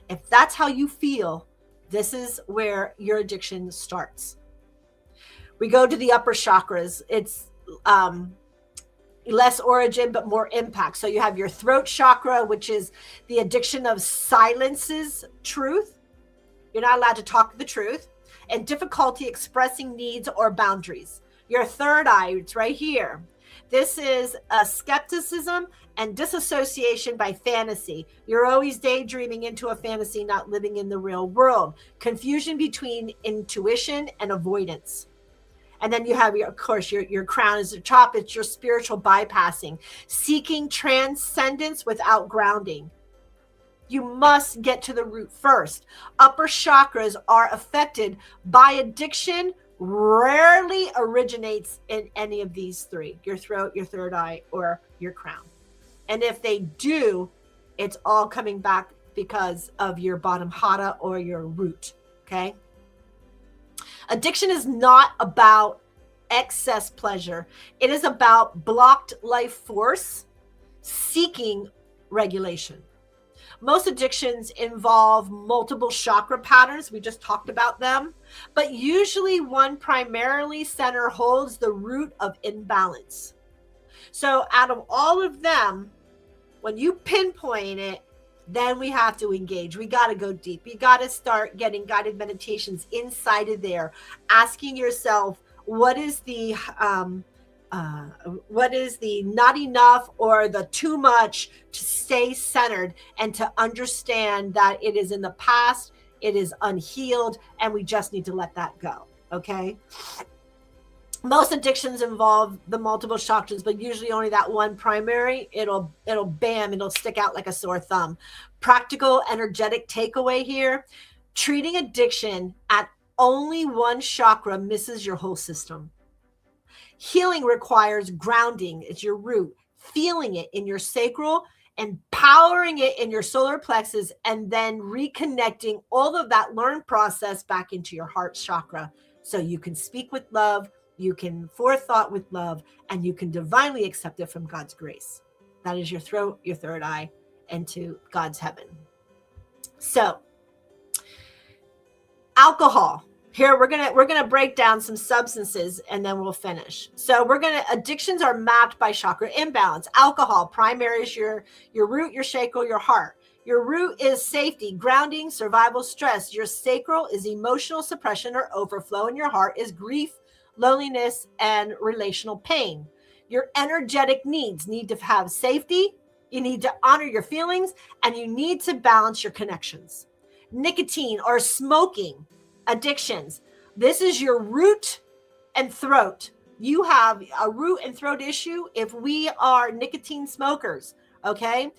If that's how you feel, this is where your addiction starts. We go to the upper chakras. It's less origin, but more impact. So you have your throat chakra, which is the addiction of silences truth. You're not allowed to talk the truth, and difficulty expressing needs or boundaries. Your third eye, it's right here. This is a skepticism and disassociation by fantasy. You're always daydreaming into a fantasy, not living in the real world. Confusion between intuition and avoidance. And then you have, of course, your crown is the top. It's your spiritual bypassing, seeking transcendence without grounding. You must get to the root first. Upper chakras are affected by addiction, rarely originates in any of these three, your throat, your third eye, or your crown. And if they do, it's all coming back because of your bottom hata or your root, okay? Addiction is not about excess pleasure. It is about blocked life force seeking regulation. Most addictions involve multiple chakra patterns. We just talked about them, but usually one primarily center holds the root of imbalance. So out of all of them, when you pinpoint it, then we have to engage. We got to go deep. You got to start getting guided meditations inside of there, asking yourself, what is the not enough or the too much, to stay centered and to understand that it is in the past, it is unhealed, and we just need to let that go. Okay. Most addictions involve the multiple chakras, but usually only that one primary. It'll stick out like a sore thumb. Practical, energetic takeaway here: treating addiction at only one chakra misses your whole system. Healing requires grounding. It's your root, feeling it in your sacral, empowering it in your solar plexus, and then reconnecting all of that learned process back into your heart chakra, so you can speak with love, you can forethought with love, and you can divinely accept it from God's grace. That is your throat, your third eye, and to God's heaven. So, alcohol. Here we're gonna break down some substances and then we'll finish. So addictions are mapped by chakra imbalance. Alcohol, primary is your root, your sacral, your heart. Your root is safety, grounding, survival, stress. Your sacral is emotional suppression or overflow, and your heart is grief, loneliness, and relational pain. Your energetic needs need to have safety. You need to honor your feelings, and you need to balance your connections. Nicotine or smoking addictions. This is your root and throat. You have a root and throat issue if we are nicotine smokers, okay?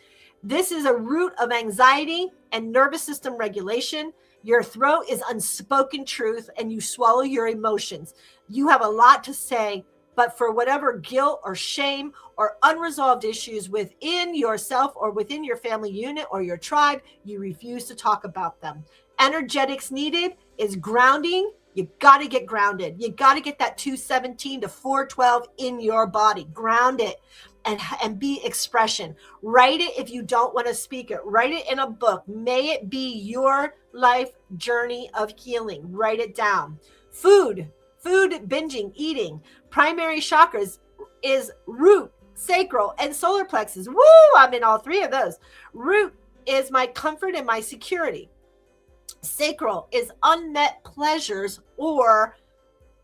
This is a root of anxiety and nervous system regulation. Your throat is unspoken truth, and you swallow your emotions. You have a lot to say, but for whatever guilt or shame or unresolved issues within yourself or within your family unit or your tribe, you refuse to talk about them. Energetics needed is grounding You got to get grounded. You got to get that 217 to 412 in your body. Ground it and be expression. Write it if you don't want to speak it. Write it in a book. May it be your life journey of healing. Write it down. Food, binging, eating. Primary chakras is root, sacral, and solar plexus. Woo! I'm in all three of those. Root is my comfort and my security. Sacral is unmet pleasures or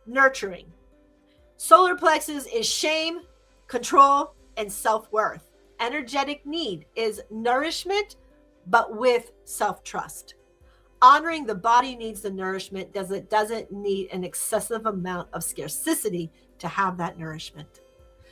nurturing. Solar plexus is shame, control, and self-worth. Energetic need is nourishment, but with self-trust. Honoring the body needs the nourishment, doesn't need an excessive amount of scarcity to have that nourishment.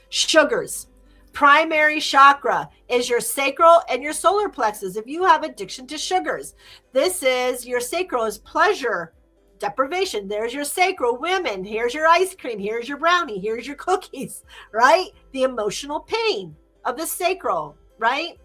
Sugars. Primary chakra is your sacral and your solar plexus. If you have addiction to sugars, this is your sacral is pleasure deprivation. There's your sacral, women. Here's your ice cream. Here's your brownie. Here's your cookies, right? The emotional pain of the sacral, right?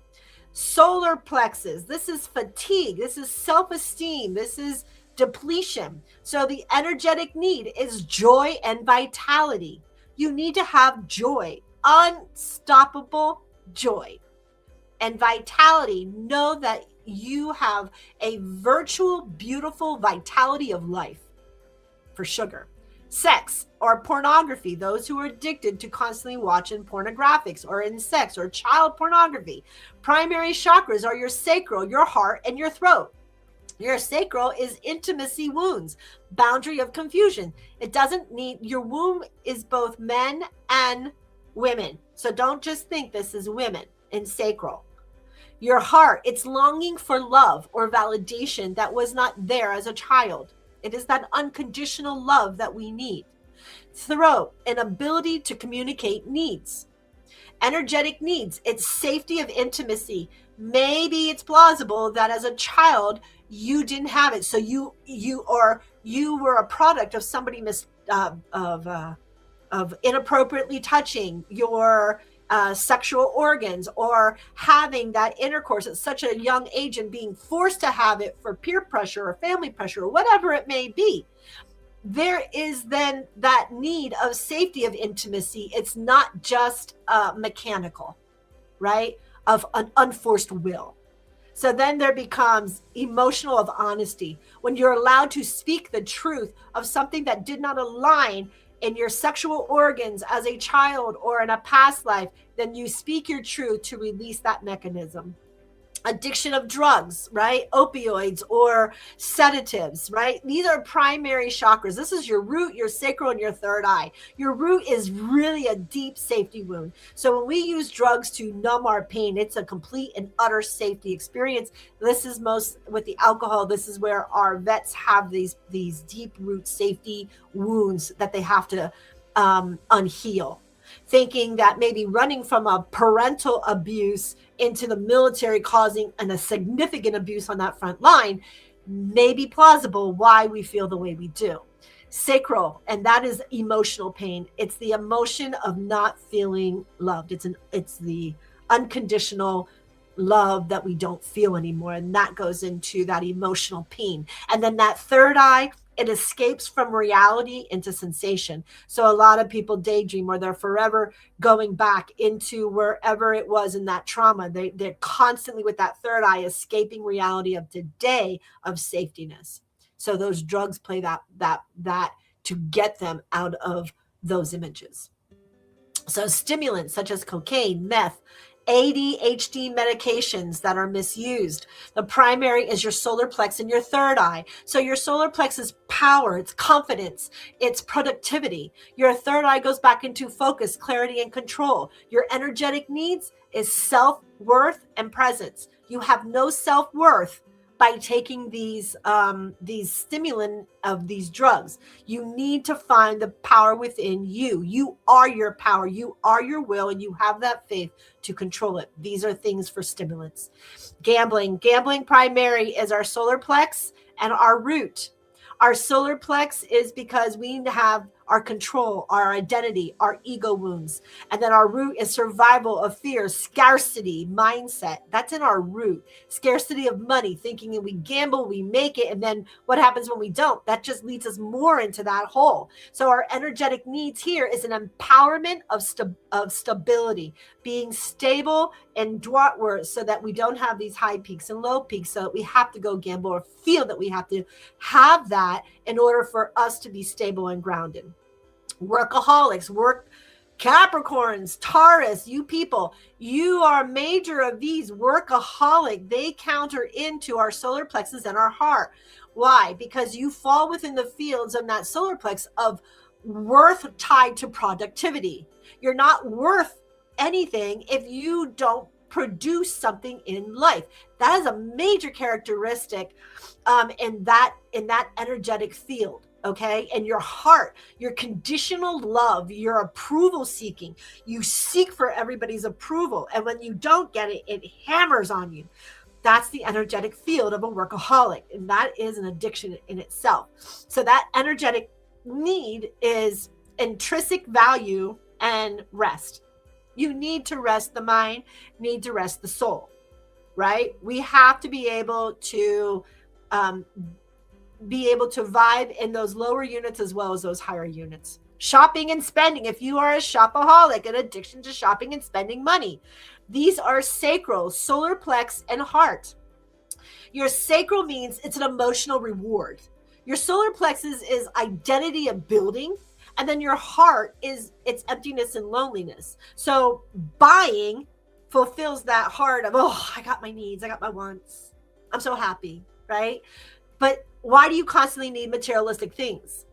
Solar plexus. This is fatigue. This is self-esteem. This is depletion. So the energetic need is joy and vitality. You need to have joy. Unstoppable joy and vitality. Know that you have a virtual, beautiful vitality of life. For sugar. Sex or pornography, those who are addicted to constantly watching pornographics or in sex or child pornography. Primary chakras are your sacral, your heart, and your throat. Your sacral is intimacy wounds, boundary of confusion. It doesn't need, your womb is both men and women. So don't just think this is women in sacral. Your heart, it's longing for love or validation that was not there as a child. It is that unconditional love that we need. Throat, an ability to communicate needs. Energetic needs, it's safety of intimacy. Maybe it's plausible that as a child, you didn't have it. So you were a product of somebody of inappropriately touching your sexual organs or having that intercourse at such a young age and being forced to have it for peer pressure or family pressure or whatever it may be. There is then that need of safety of intimacy. It's not just mechanical, right? Of an unforced will. So then there becomes emotional of honesty. When you're allowed to speak the truth of something that did not align in your sexual organs as a child or in a past life, then you speak your truth to release that mechanism. Addiction of drugs, right? Opioids or sedatives, right? These are primary chakras. This is your root, your sacral, and your third eye. Your root is really a deep safety wound. So when we use drugs to numb our pain, it's a complete and utter safety experience. This is most with the alcohol. This is where our vets have these deep root safety wounds that they have to unheal. Thinking that maybe running from a parental abuse into the military causing a significant abuse on that front line may be plausible why we feel the way we do. Sacral, and that is emotional pain. It's the emotion of not feeling loved. It's the unconditional love that we don't feel anymore, and that goes into that emotional pain. And then that third eye, it escapes from reality into sensation. So a lot of people daydream, or they're forever going back into wherever it was in that trauma. They're constantly with that third eye, escaping reality of today of safetiness. So those drugs play that to get them out of those images. So stimulants such as cocaine, meth, ADHD medications that are misused. The primary is your solar plex and your third eye. So your solar plex is power, it's confidence, it's productivity. Your third eye goes back into focus, clarity, and control. Your energetic needs is self-worth and presence. You have no self-worth by taking these stimulant of these drugs. You need to find the power within you. You are your power. You are your will, and you have that faith to control it. These are things for stimulants. Gambling primary is our solar plex and our root. Our solar plex is because we have our control, our identity, our ego wounds. And then our root is survival of fear, scarcity, mindset. That's in our root. Scarcity of money, thinking that we gamble, we make it. And then what happens when we don't? That just leads us more into that hole. So our energetic needs here is an empowerment of stability, being stable and dwart so that we don't have these high peaks and low peaks. So that we have to go gamble or feel that we have to have that in order for us to be stable and grounded. Workaholics, Capricorns, Taurus, you people, you are major of these workaholic. They counter into our solar plexus and our heart. Why? Because you fall within the fields of that solar plex of worth tied to productivity. You're not worth anything if you don't produce something in life. That is a major characteristic in that energetic field. Okay. And your heart, your conditional love, your approval seeking, you seek for everybody's approval. And when you don't get it, it hammers on you. That's the energetic field of a workaholic. And that is an addiction in itself. So that energetic need is intrinsic value and rest. You need to rest the mind, need to rest the soul, right? We have to be able to vibe in those lower units as well as those higher units. Shopping and spending. If you are a shopaholic, an addiction to shopping and spending money, these are sacral, solar plex, and heart. Your sacral means it's an emotional reward. Your solar plexus is identity of building. And then your heart is its emptiness and loneliness. So buying fulfills that heart of, oh, I got my needs, I got my wants. I'm so happy, right? But why do you constantly need materialistic things?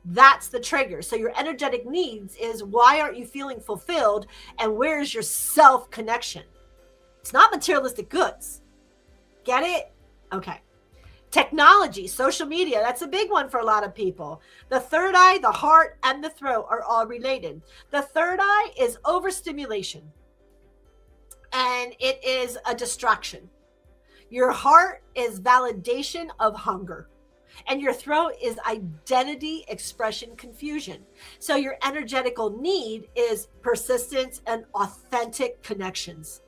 That's the trigger. So your energetic needs is, why aren't you feeling fulfilled? And where's your self-connection? It's not materialistic goods. Get it? Okay. Technology, social media, that's a big one for a lot of people. The third eye, the heart, and the throat are all related. The third eye is overstimulation, and it is a distraction. Your heart is validation of hunger, and your throat is identity, expression, confusion. So your energetical need is persistence and authentic connections.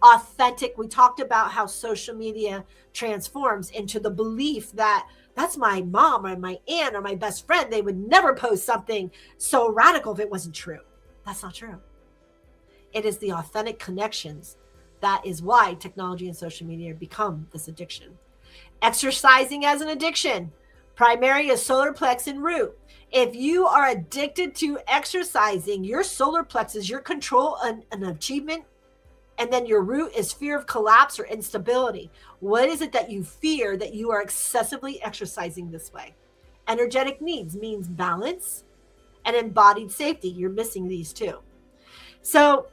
Authentic. We talked about how social media transforms into the belief that that's my mom or my aunt or my best friend. They would never post something so radical if it wasn't true. That's not true. It is the authentic connections. That is why technology and social media become this addiction. Exercising as an addiction. Primary is solar plex and root. If you are addicted to exercising, your solar plexus, your control and achievement, and then your root is fear of collapse or instability. What is it that you fear that you are excessively exercising this way? Energetic needs means balance and embodied safety. You're missing these two. So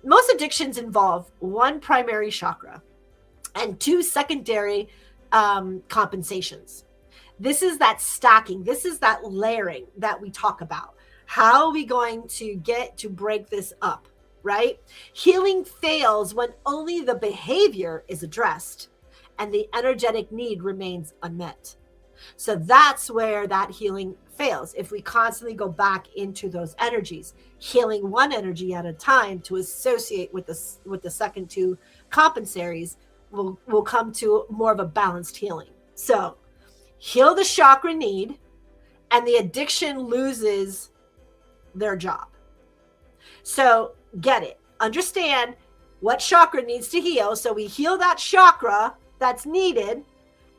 most addictions involve one primary chakra and two secondary compensations. This is that stacking. This is that layering that we talk about. How are we going to get to break this up? Right? Healing fails when only the behavior is addressed and the energetic need remains unmet. So that's where that healing fails. If we constantly go back into those energies, healing one energy at a time to associate with the second two compensaries will come to more of a balanced healing. So heal the chakra need and the addiction loses their job. So get it. Understand what chakra needs to heal. So we heal that chakra that's needed,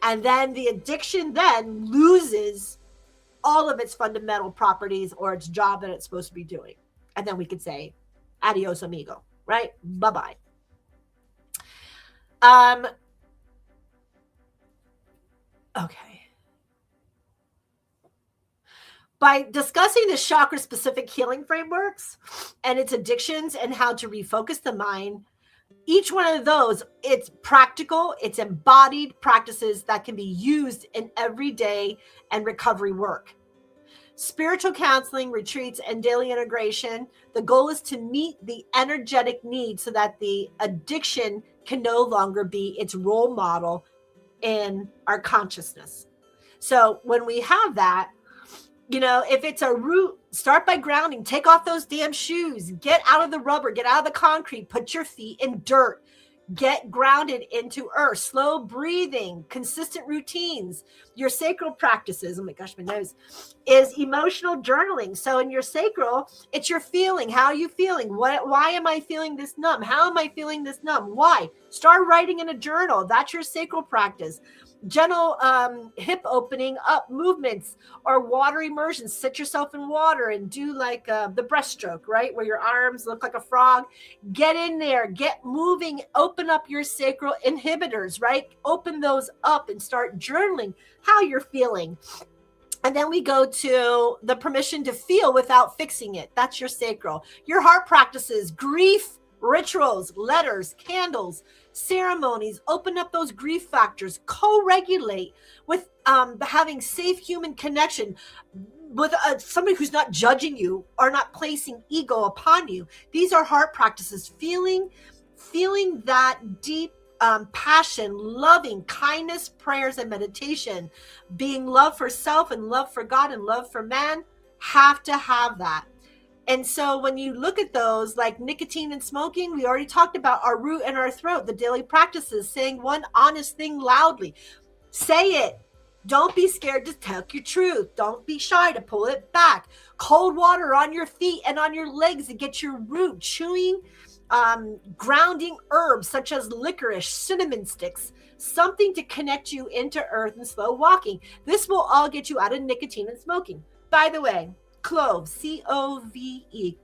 and then the addiction then loses all of its fundamental properties or its job that it's supposed to be doing. And then we could say, adios, amigo, right? Bye-bye. Okay. By discussing the chakra-specific healing frameworks and its addictions and how to refocus the mind, each one of those, it's practical, it's embodied practices that can be used in everyday and recovery work. Spiritual counseling, retreats, and daily integration, the goal is to meet the energetic need so that the addiction can no longer be its role model in our consciousness. So when we have that, You know, if it's a root, start by grounding. Take off those damn shoes. Get out of the rubber. Get out of the concrete. Put your feet in dirt. Get grounded into earth. Slow breathing, consistent routines. Your sacral practices, oh my gosh, my nose, is emotional journaling. So in your sacral, it's your feeling. How are you feeling? Why am I feeling this numb? How am I feeling this numb? Why? Start writing in a journal. That's your sacral practice. Gentle hip opening up movements or water immersion. Sit yourself in water and do like the breaststroke, right? Where your arms look like a frog. Get in there, get moving, open up your sacral inhibitors, right? Open those up and start journaling how you're feeling. And then we go to the permission to feel without fixing it. That's your sacral. Your heart practices, grief, rituals, letters, candles, ceremonies. Open up those grief factors. Co-regulate with having safe human connection with somebody who's not judging you or not placing ego upon you. These are heart practices. Feeling that deep passion, loving kindness, prayers, and meditation. Being love for self and love for God and love for man. Have to have that. And so when you look at those, like nicotine and smoking, we already talked about our root and our throat, the daily practices, saying one honest thing loudly. Say it. Don't be scared to tell your truth. Don't be shy to pull it back. Cold water on your feet and on your legs to get your root. Chewing, grounding herbs such as licorice, cinnamon sticks, something to connect you into earth and slow walking. This will all get you out of nicotine and smoking. By the way, clove, C-O-V-E,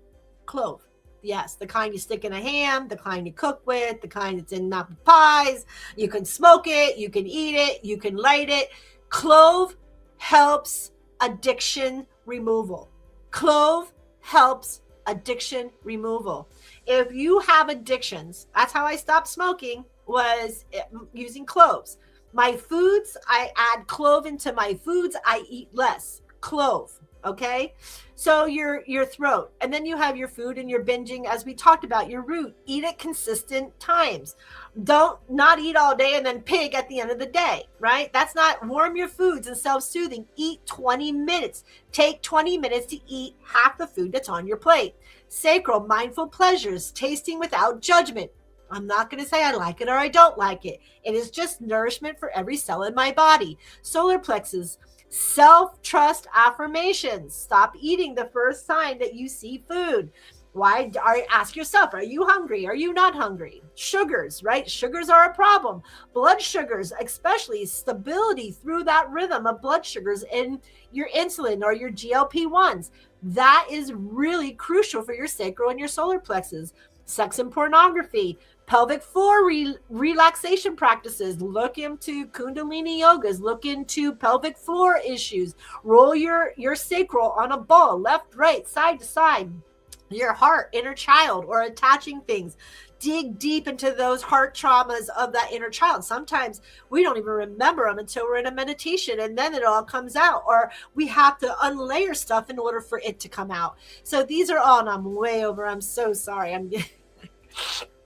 clove. Yes, the kind you stick in a ham, the kind you cook with, the kind that's in apple pies. You can smoke it, you can eat it, you can light it. Clove helps addiction removal. Clove helps addiction removal. If you have addictions, that's how I stopped smoking, was using cloves. My foods, I add clove into my foods. I eat less. Clove. Okay, so your throat, and then you have your food and your binging, as we talked about, your root. Eat at consistent times. Don't not eat all day and then pig at the end of the day, right? That's not. Warm your foods and self-soothing. Eat 20 minutes. Take 20 minutes to eat half the food that's on your plate. Sacral, mindful pleasures, tasting without judgment. I'm not going to say I like it or I don't like it. It is just nourishment for every cell in my body. Solar plexus, self-trust affirmations. Stop eating the first sign that you see food. Ask yourself, are you hungry? Are you not hungry? Sugars, right? Sugars are a problem. Blood sugars, especially stability through that rhythm of blood sugars in your insulin or your GLP-1s. That is really crucial for your sacral and your solar plexus. Sex and pornography, pelvic floor relaxation practices. Look into Kundalini yogas. Look into pelvic floor issues. Roll your sacral on a ball, left, right, side to side. Your heart, inner child, or attaching things. Dig deep into those heart traumas of that inner child. Sometimes we don't even remember them until we're in a meditation, and then it all comes out, or we have to unlayer stuff in order for it to come out. So these are all, and I'm way over. I'm so sorry.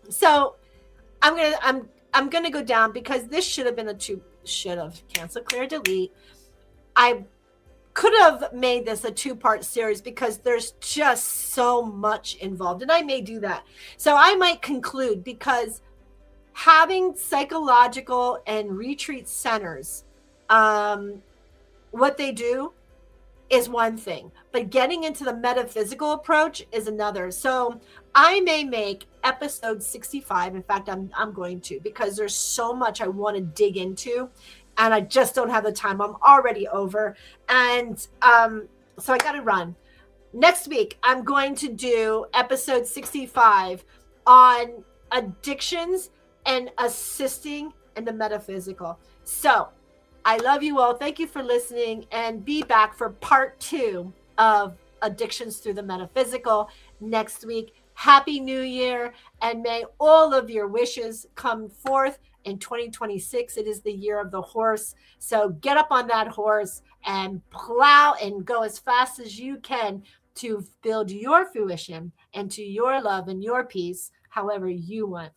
So I'm gonna go down because this should have been cancel, clear, delete. I could have made this a 2-part series because there's just so much involved, and I may do that. So I might conclude, because having psychological and retreat centers, what they do is one thing, but getting into the metaphysical approach is another. So I may make episode 65. In fact, I'm going to, because there's so much I want to dig into, and I just don't have the time. I'm already over. And so I got to run. Next week, I'm going to do episode 65 on addictions and assisting in the metaphysical. So I love you all. Thank you for listening, and be back for part 2 of addictions through the metaphysical next week. Happy New Year, and may all of your wishes come forth in 2026. It is the year of the horse. So get up on that horse and plow and go as fast as you can to build your fruition and to your love and your peace, however you want.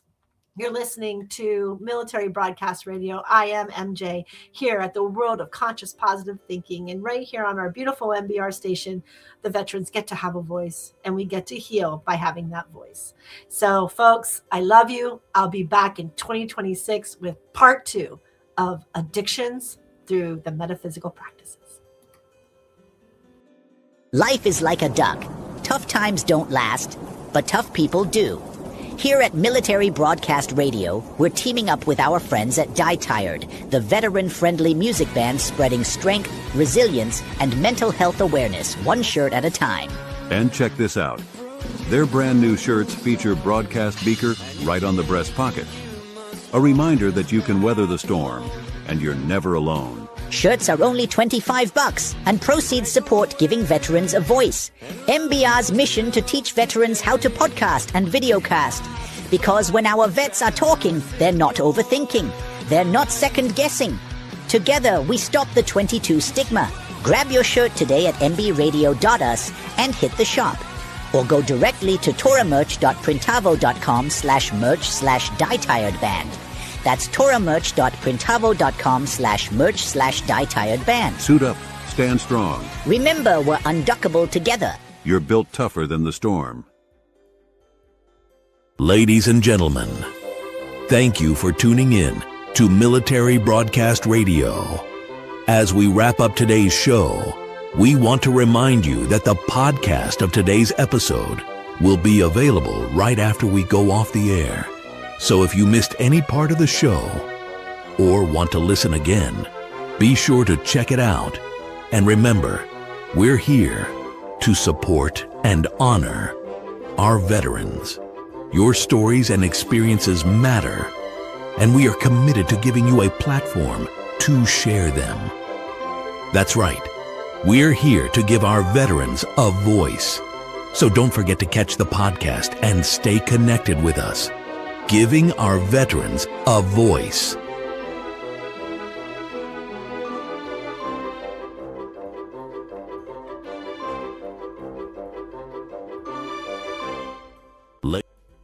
You're listening to Military Broadcast Radio. I am MJ here at the World of Conscious Positive Thinking. And right here on our beautiful MBR station, the veterans get to have a voice and we get to heal by having that voice. So folks, I love you. I'll be back in 2026 with part 2 of Addictions through the Metaphysical Practices. Life is like a duck. Tough times don't last, but tough people do. Here at Military Broadcast Radio, we're teaming up with our friends at Die Tired, the veteran-friendly music band spreading strength, resilience, and mental health awareness one shirt at a time. And check this out. Their brand new shirts feature broadcast beaker right on the breast pocket. A reminder that you can weather the storm, and you're never alone. Shirts are only $25, and proceeds support giving veterans a voice. MBR's mission to teach veterans how to podcast and videocast. Because when our vets are talking, they're not overthinking. They're not second-guessing. Together, we stop the 22 stigma. Grab your shirt today at mbradio.us and hit the shop. Or go directly to toramerch.printavo.com/merch/dietiredband. That's toramerch.printavo.com/merch/dietiredband. Suit up, stand strong. Remember, we're unduckable together. You're built tougher than the storm. Ladies and gentlemen, thank you for tuning in to Military Broadcast Radio. As we wrap up today's show, we want to remind you that the podcast of today's episode will be available right after we go off the air. So if you missed any part of the show or want to listen again, be sure to check it out. And remember, we're here to support and honor our veterans. Your stories and experiences matter, and we are committed to giving you a platform to share them. That's right. We're here to give our veterans a voice. So don't forget to catch the podcast and stay connected with us. Giving our veterans a voice.